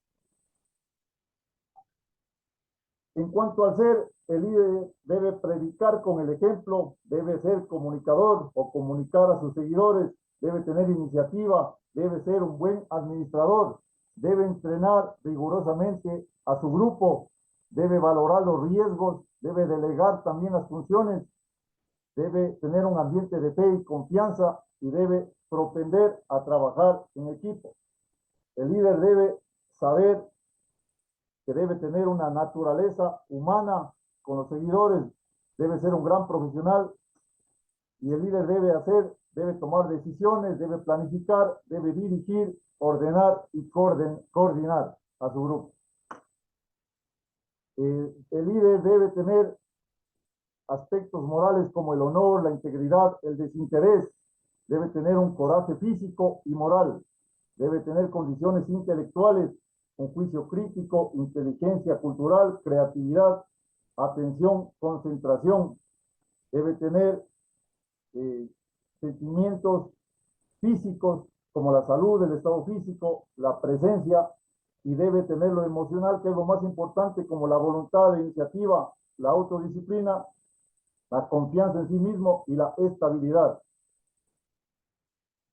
F: En cuanto al ser, el líder debe predicar con el ejemplo, debe ser comunicador o comunicar a sus seguidores, debe tener iniciativa, debe ser un buen administrador, debe entrenar rigurosamente a su grupo, debe valorar los riesgos, debe delegar también las funciones, debe tener un ambiente de fe y confianza y debe propender a trabajar en equipo. El líder debe saber que debe tener una naturaleza humana con los seguidores, debe ser un gran profesional y el líder debe tomar decisiones, debe planificar, debe dirigir, ordenar y coordinar a su grupo. El líder debe tener aspectos morales como el honor, la integridad, el desinterés, debe tener un coraje físico y moral, debe tener condiciones intelectuales, un juicio crítico, inteligencia cultural, creatividad, atención, concentración, debe tener sentimientos físicos como la salud, el estado físico, la presencia, y debe tener lo emocional, que es lo más importante, como la voluntad de iniciativa, la autodisciplina, la confianza en sí mismo y la estabilidad.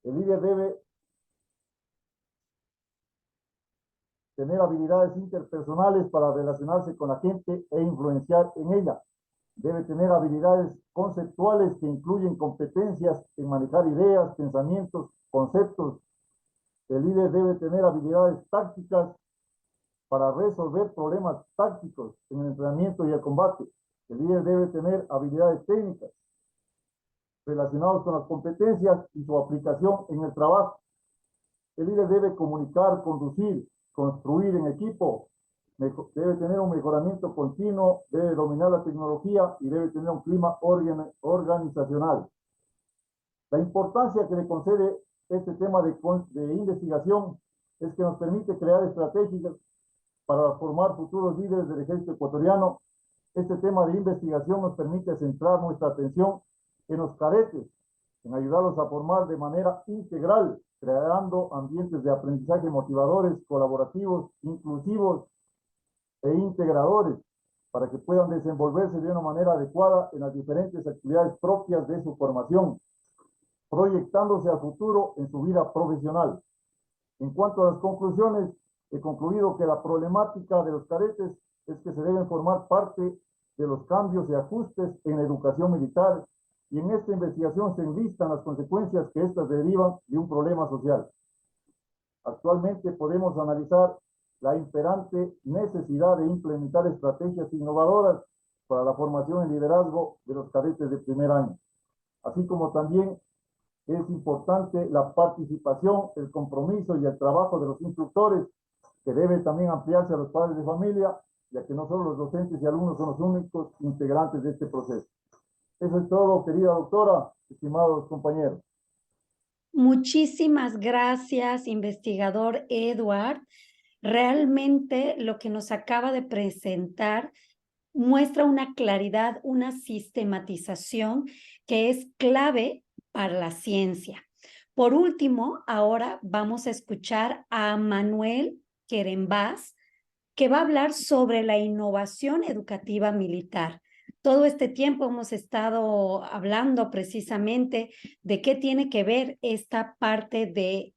F: El líder debe tener habilidades interpersonales para relacionarse con la gente e influenciar en ella. Debe tener habilidades conceptuales que incluyen competencias en manejar ideas, pensamientos, conceptos. El líder debe tener habilidades tácticas para resolver problemas tácticos en el entrenamiento y el combate. El líder debe tener habilidades técnicas relacionadas con las competencias y su aplicación en el trabajo. El líder debe comunicar, conducir, construir en equipo, debe tener un mejoramiento continuo, debe dominar la tecnología y debe tener un clima organizacional. La importancia que le concede este tema de investigación es que nos permite crear estrategias para formar futuros líderes del ejército ecuatoriano. Este tema de investigación nos permite centrar nuestra atención en los cadetes, en ayudarlos a formar de manera integral, creando ambientes de aprendizaje motivadores, colaborativos, inclusivos e integradores, para que puedan desenvolverse de una manera adecuada en las diferentes actividades propias de su formación, proyectándose al futuro en su vida profesional. En cuanto a las conclusiones, he concluido que la problemática de los cadetes es que se deben formar parte de los cambios y ajustes en la educación militar, y en esta investigación se enlistan las consecuencias que éstas derivan de un problema social. Actualmente podemos analizar la imperante necesidad de implementar estrategias innovadoras para la formación en liderazgo de los cadetes de primer año, así como también es importante la participación, el compromiso y el trabajo de los instructores, que debe también ampliarse a los padres de familia, ya que no solo los docentes y alumnos son los únicos integrantes de este proceso. Eso es todo, querida doctora, estimados compañeros.
A: Muchísimas gracias, investigador Edward. Realmente lo que nos acaba de presentar muestra una claridad, una sistematización que es clave para la ciencia. Por último, ahora vamos a escuchar a Manuel Querembás, que va a hablar sobre la innovación educativa militar. Todo este tiempo hemos estado hablando precisamente de qué tiene que ver esta parte de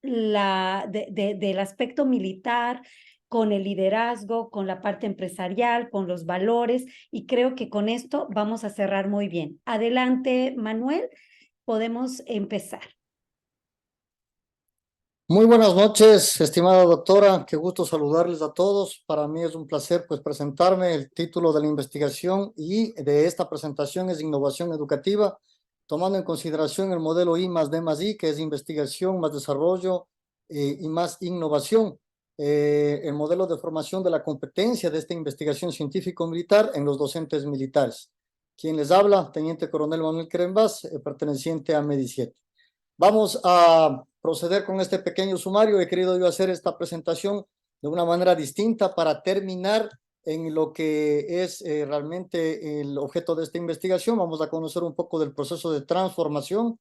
A: del aspecto militar, con el liderazgo, con la parte empresarial, con los valores, y creo que con esto vamos a cerrar muy bien. Adelante, Manuel, podemos empezar.
G: Muy buenas noches, estimada doctora. Qué gusto saludarles a todos. Para mí es un placer pues presentarme. El título de la investigación y de esta presentación es Innovación Educativa, tomando en consideración el modelo I+D+I, que es investigación más desarrollo y más innovación. El modelo de formación de la competencia de esta investigación científico-militar en los docentes militares. Quien les habla, Teniente Coronel Manuel Querembás, perteneciente a MEDI7. Vamos a proceder con este pequeño sumario. He querido yo hacer esta presentación de una manera distinta para terminar en lo que es realmente el objeto de esta investigación. Vamos a conocer un poco del proceso de transformación,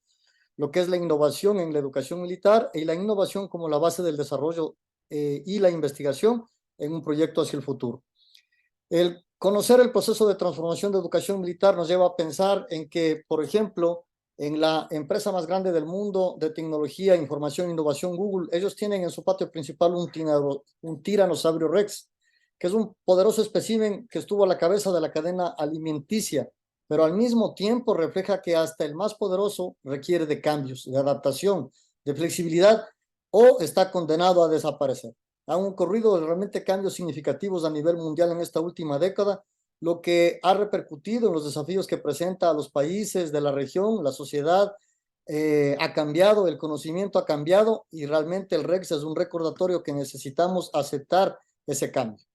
G: lo que es la innovación en la educación militar y la innovación como la base del desarrollo y la investigación en un proyecto hacia el futuro. El conocer el proceso de transformación de educación militar nos lleva a pensar en que, por ejemplo, en la empresa más grande del mundo de tecnología, información e innovación, Google, ellos tienen en su patio principal un tiranosaurio Rex, que es un poderoso espécimen que estuvo a la cabeza de la cadena alimenticia, pero al mismo tiempo refleja que hasta el más poderoso requiere de cambios, de adaptación, de flexibilidad, o está condenado a desaparecer. Han ocurrido realmente cambios significativos a nivel mundial en esta última década, lo que ha repercutido en los desafíos que presenta a los países de la región. La sociedad ha cambiado, el conocimiento ha cambiado y realmente el REX es un recordatorio que necesitamos aceptar ese cambio.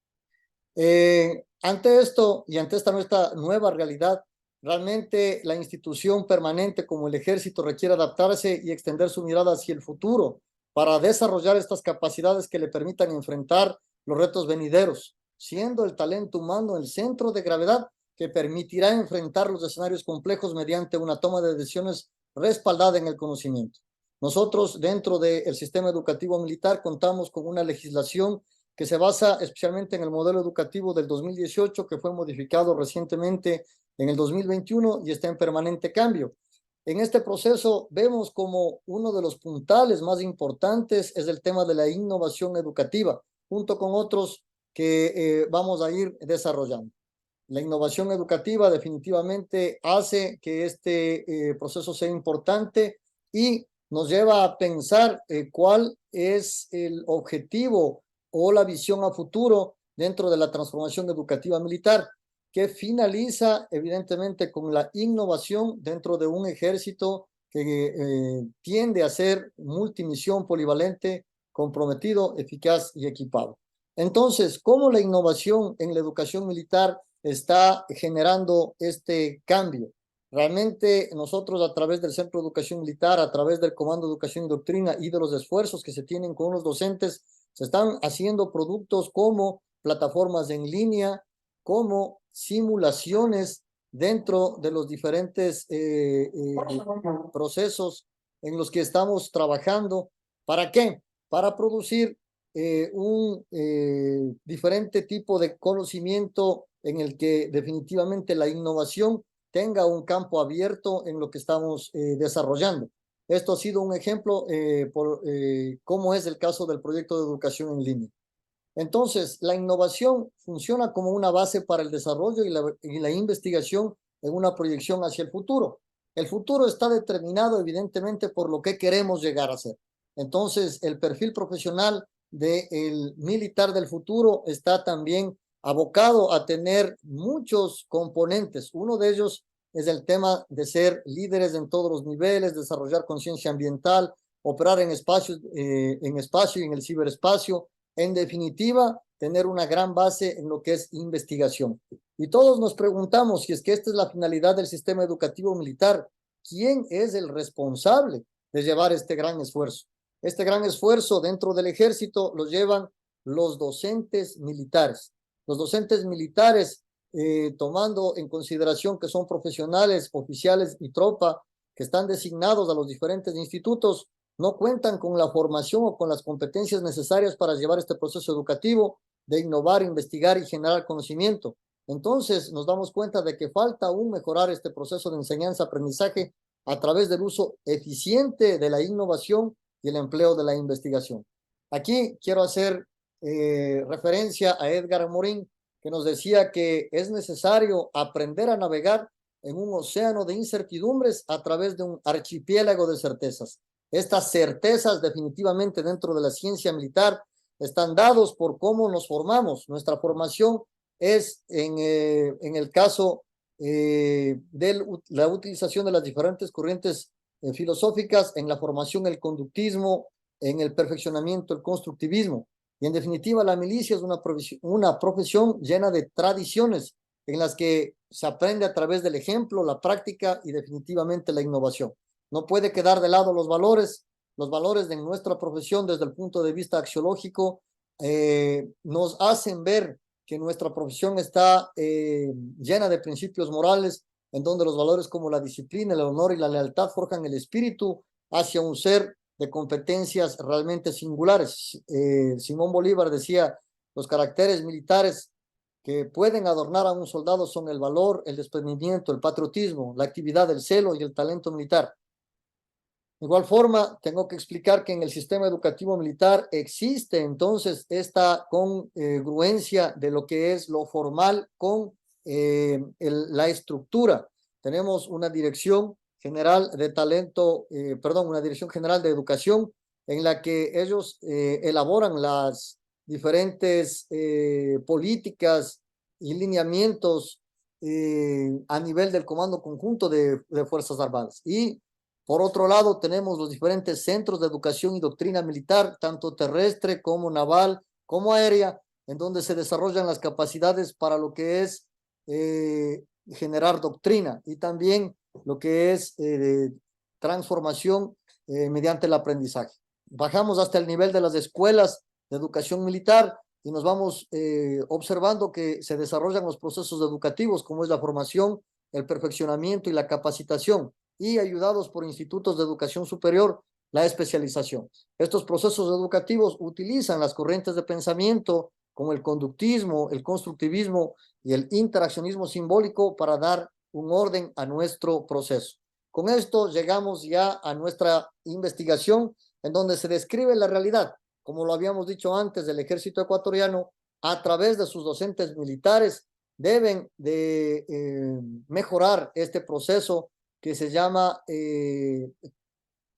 G: Ante esto y ante esta nuestra nueva realidad, realmente la institución permanente como el ejército requiere adaptarse y extender su mirada hacia el futuro para desarrollar estas capacidades que le permitan enfrentar los retos venideros, siendo el talento humano el centro de gravedad que permitirá enfrentar los escenarios complejos mediante una toma de decisiones respaldada en el conocimiento. Nosotros, dentro del sistema educativo militar, contamos con una legislación que se basa especialmente en el modelo educativo del 2018, que fue modificado recientemente en el 2021 y está en permanente cambio. En este proceso vemos como uno de los puntales más importantes es el tema de la innovación educativa, junto con otros que vamos a ir desarrollando. La innovación educativa definitivamente hace que este proceso sea importante y nos lleva a pensar cuál es el objetivo o la visión a futuro dentro de la transformación educativa militar, que finaliza evidentemente con la innovación dentro de un ejército que tiende a ser multimisión, polivalente, comprometido, eficaz y equipado. Entonces, ¿cómo la innovación en la educación militar está generando este cambio? Realmente nosotros a través del Centro de Educación Militar, a través del Comando de Educación y Doctrina y de los esfuerzos que se tienen con los docentes, se están haciendo productos como plataformas en línea, como simulaciones dentro de los diferentes procesos en los que estamos trabajando. ¿Para qué? Para producir un diferente tipo de conocimimiento en el que definitivamente la innovación tenga un campo abierto en lo que estamos desarrollando. Esto ha sido un ejemplo por cómo es el caso del proyecto de educación en línea. Entonces, la innovación funciona como una base para el desarrollo y la investigación en una proyección hacia el futuro. El futuro está determinado evidentemente por lo que queremos llegar a ser. Entonces, el perfil profesional del militar del futuro está también abocado a tener muchos componentes. Uno de ellos es el tema de ser líderes en todos los niveles, desarrollar conciencia ambiental, operar en espacio y en el ciberespacio. En definitiva, tener una gran base en lo que es investigación. Y todos nos preguntamos si es que esta es la finalidad del sistema educativo militar. ¿Quién es el responsable de llevar este gran esfuerzo? Este gran esfuerzo dentro del ejército lo llevan los docentes militares. Los docentes militares, tomando en consideración que son profesionales, oficiales y tropa, que están designados a los diferentes institutos, no cuentan con la formación o con las competencias necesarias para llevar este proceso educativo de innovar, investigar y generar conocimiento. Entonces nos damos cuenta de que falta aún mejorar este proceso de enseñanza-aprendizaje a través del uso eficiente de la innovación y el empleo de la investigación. Aquí quiero hacer referencia a Edgar Morin, que nos decía que es necesario aprender a navegar en un océano de incertidumbres a través de un archipiélago de certezas. Estas certezas definitivamente dentro de la ciencia militar están dados por cómo nos formamos. Nuestra formación es en el caso de la utilización de las diferentes corrientes filosóficas, en la formación, el conductismo, en el perfeccionamiento, el constructivismo. Y en definitiva, la milicia es una profesión llena de tradiciones en las que se aprende a través del ejemplo, la práctica y definitivamente la innovación. No puede quedar de lado los valores de nuestra profesión desde el punto de vista axiológico nos hacen ver que nuestra profesión está llena de principios morales, en donde los valores como la disciplina, el honor y la lealtad forjan el espíritu hacia un ser de competencias realmente singulares. Simón Bolívar decía, los caracteres militares que pueden adornar a un soldado son el valor, el desprendimiento, el patriotismo, la actividad, el celo y el talento militar. De igual forma, tengo que explicar que en el sistema educativo militar existe entonces esta congruencia de lo que es lo formal con la estructura. Tenemos una dirección general de talento, una dirección general de educación en la que ellos elaboran las diferentes políticas y lineamientos a nivel del Comando Conjunto de Fuerzas Armadas. Y por otro lado, tenemos los diferentes centros de educación y doctrina militar, tanto terrestre como naval, como aérea, en donde se desarrollan las capacidades para lo que es generar doctrina y también lo que es transformación mediante el aprendizaje. Bajamos hasta el nivel de las escuelas de educación militar y nos vamos observando que se desarrollan los procesos educativos, como es la formación, el perfeccionamiento y la capacitación, y ayudados por institutos de educación superior, la especialización. Estos procesos educativos utilizan las corrientes de pensamiento como el conductismo, el constructivismo y el interaccionismo simbólico para dar un orden a nuestro proceso. Con esto llegamos ya a nuestra investigación en donde se describe la realidad, como lo habíamos dicho antes, del ejército ecuatoriano a través de sus docentes militares deben de mejorar este proceso que se llama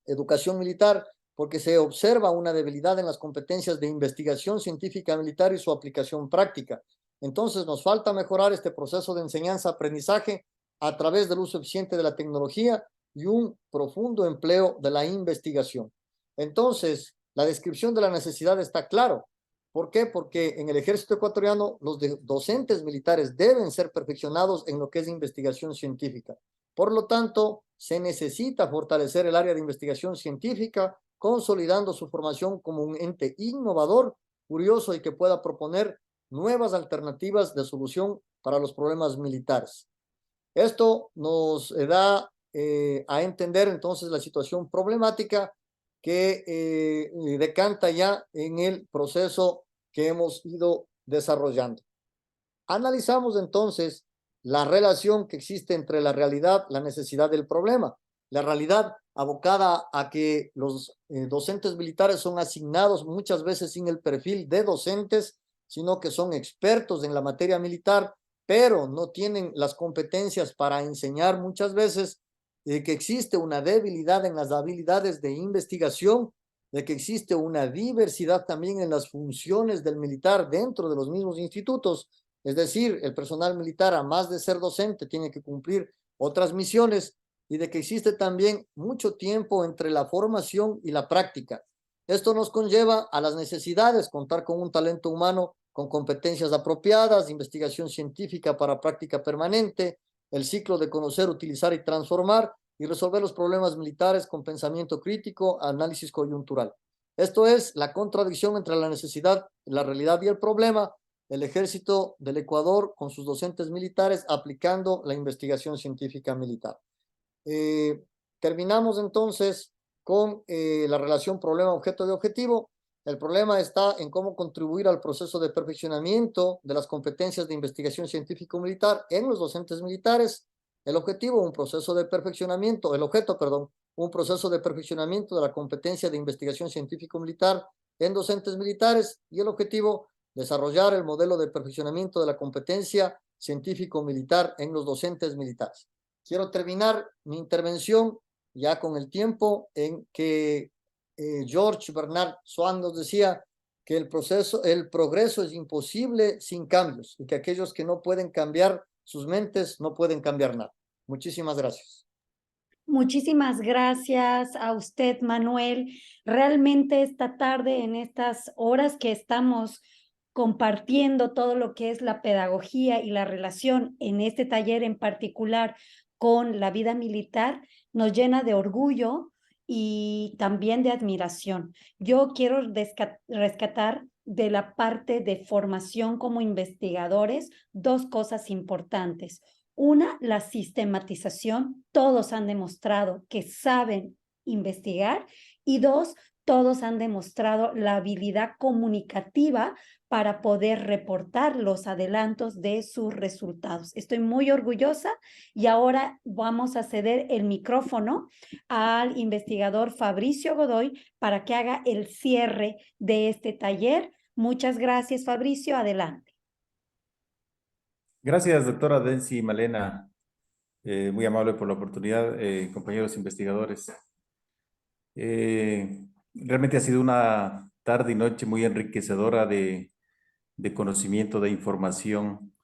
G: educación militar, porque se observa una debilidad en las competencias de investigación científica militar y su aplicación práctica. Entonces nos falta mejorar este proceso de enseñanza-aprendizaje a través del uso eficiente de la tecnología y un profundo empleo de la investigación. Entonces, la descripción de la necesidad está claro. ¿Por qué? Porque en el ejército ecuatoriano los docentes militares deben ser perfeccionados en lo que es investigación científica. Por lo tanto, se necesita fortalecer el área de investigación científica, consolidando su formación como un ente innovador, curioso y que pueda proponer nuevas alternativas de solución para los problemas militares. Esto nos da a entender entonces la situación problemática que decanta ya en el proceso que hemos ido desarrollando. Analizamos entonces la relación que existe entre la realidad, la necesidad del problema. La realidad abocada a que los docentes militares son asignados muchas veces sin el perfil de docentes, sino que son expertos en la materia militar, pero no tienen las competencias para enseñar muchas veces, que existe una debilidad en las habilidades de investigación, de que existe una diversidad también en las funciones del militar dentro de los mismos institutos. Es decir, el personal militar, a más de ser docente, tiene que cumplir otras misiones y de que existe también mucho tiempo entre la formación y la práctica. Esto nos conlleva a las necesidades, contar con un talento humano con competencias apropiadas, investigación científica para práctica permanente, el ciclo de conocer, utilizar y transformar y resolver los problemas militares con pensamiento crítico, análisis coyuntural. Esto es la contradicción entre la necesidad, la realidad y el problema. El ejército del Ecuador con sus docentes militares aplicando la investigación científica militar. Terminamos entonces con la relación problema-objeto de objetivo. El problema está en cómo contribuir al proceso de perfeccionamiento de las competencias de investigación científico-militar en los docentes militares. El objetivo, un proceso de perfeccionamiento, el objeto, perdón, un proceso de perfeccionamiento de la competencia de investigación científico-militar en docentes militares y el objetivo, desarrollar el modelo de perfeccionamiento de la competencia científico-militar en los docentes militares. Quiero terminar mi intervención ya con el tiempo en que George Bernard Swann nos decía que el progreso es imposible sin cambios y que aquellos que no pueden cambiar sus mentes no pueden cambiar nada. Muchísimas gracias.
A: Muchísimas gracias a usted, Manuel. Realmente esta tarde, en estas horas que estamos compartiendo todo lo que es la pedagogía y la relación en este taller en particular con la vida militar, nos llena de orgullo y también de admiración. Yo quiero rescatar de la parte de formación como investigadores dos cosas importantes. Una, la sistematización. Todos han demostrado que saben investigar. Y dos, todos han demostrado la habilidad comunicativa para poder reportar los adelantos de sus resultados. Estoy muy orgullosa y ahora vamos a ceder el micrófono al investigador Fabricio Godoy para que haga el cierre de este taller. Muchas gracias, Fabricio. Adelante.
E: Gracias, doctora Densi Malena. Muy amable por la oportunidad, compañeros investigadores. Realmente ha sido una tarde y noche muy enriquecedora de conocimiento, de información,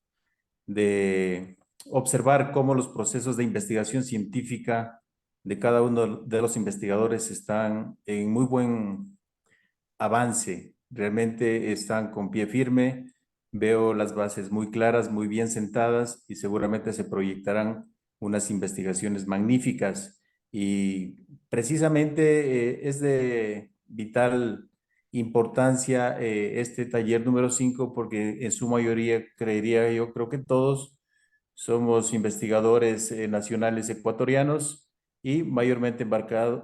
E: de observar cómo los procesos de investigación científica de cada uno de los investigadores están en muy buen avance. Realmente están con pie firme. Veo las bases muy claras, muy bien sentadas y seguramente se proyectarán unas investigaciones magníficas. Y precisamente es de vital importancia este taller número 5 porque en su mayoría, creería yo, creo que todos somos investigadores nacionales ecuatorianos y mayormente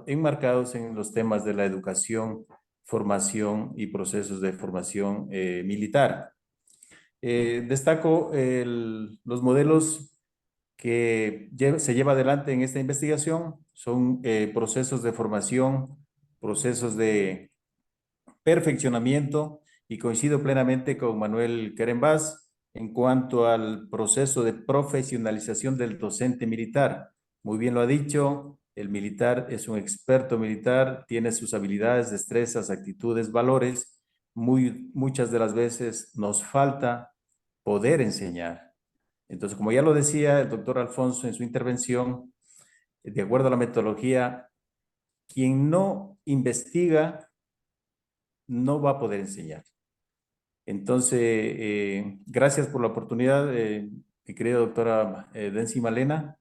E: enmarcados en los temas de la educación, formación y procesos de formación militar. Destaco los modelos que se lleva adelante en esta investigación, son procesos de formación, procesos de perfeccionamiento, y coincido plenamente con Manuel Querembás en cuanto al proceso de profesionalización del docente militar. Muy bien lo ha dicho, el militar es un experto militar, tiene sus habilidades, destrezas, actitudes, valores. Muchas de las veces nos falta poder enseñar. Entonces, como ya lo decía el doctor Alfonso en su intervención, de acuerdo a la metodología, quien no investiga no va a poder enseñar. Entonces, gracias por la oportunidad, mi querida doctora Densi Malena.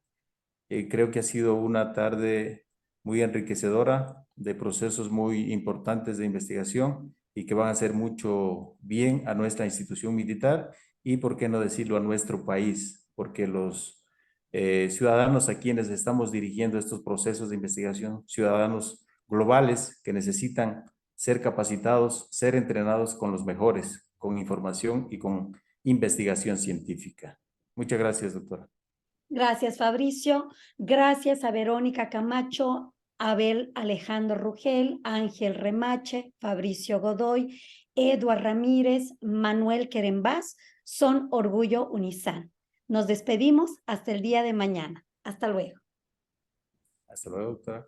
E: Creo que ha sido una tarde muy enriquecedora de procesos muy importantes de investigación y que van a hacer mucho bien a nuestra institución militar y, por qué no decirlo, a nuestro país, porque los ciudadanos a quienes estamos dirigiendo estos procesos de investigación, ciudadanos globales que necesitan ser capacitados, ser entrenados con los mejores, con información y con investigación científica. Muchas gracias, doctora.
A: Gracias, Fabricio. Gracias a Verónica Camacho, Abel Alejandro Rugel, Ángel Remache, Fabricio Godoy, Eduard Ramírez, Manuel Querembás, son Orgullo Unizán. Nos despedimos hasta el día de mañana. Hasta luego.
E: Hasta luego, doctora.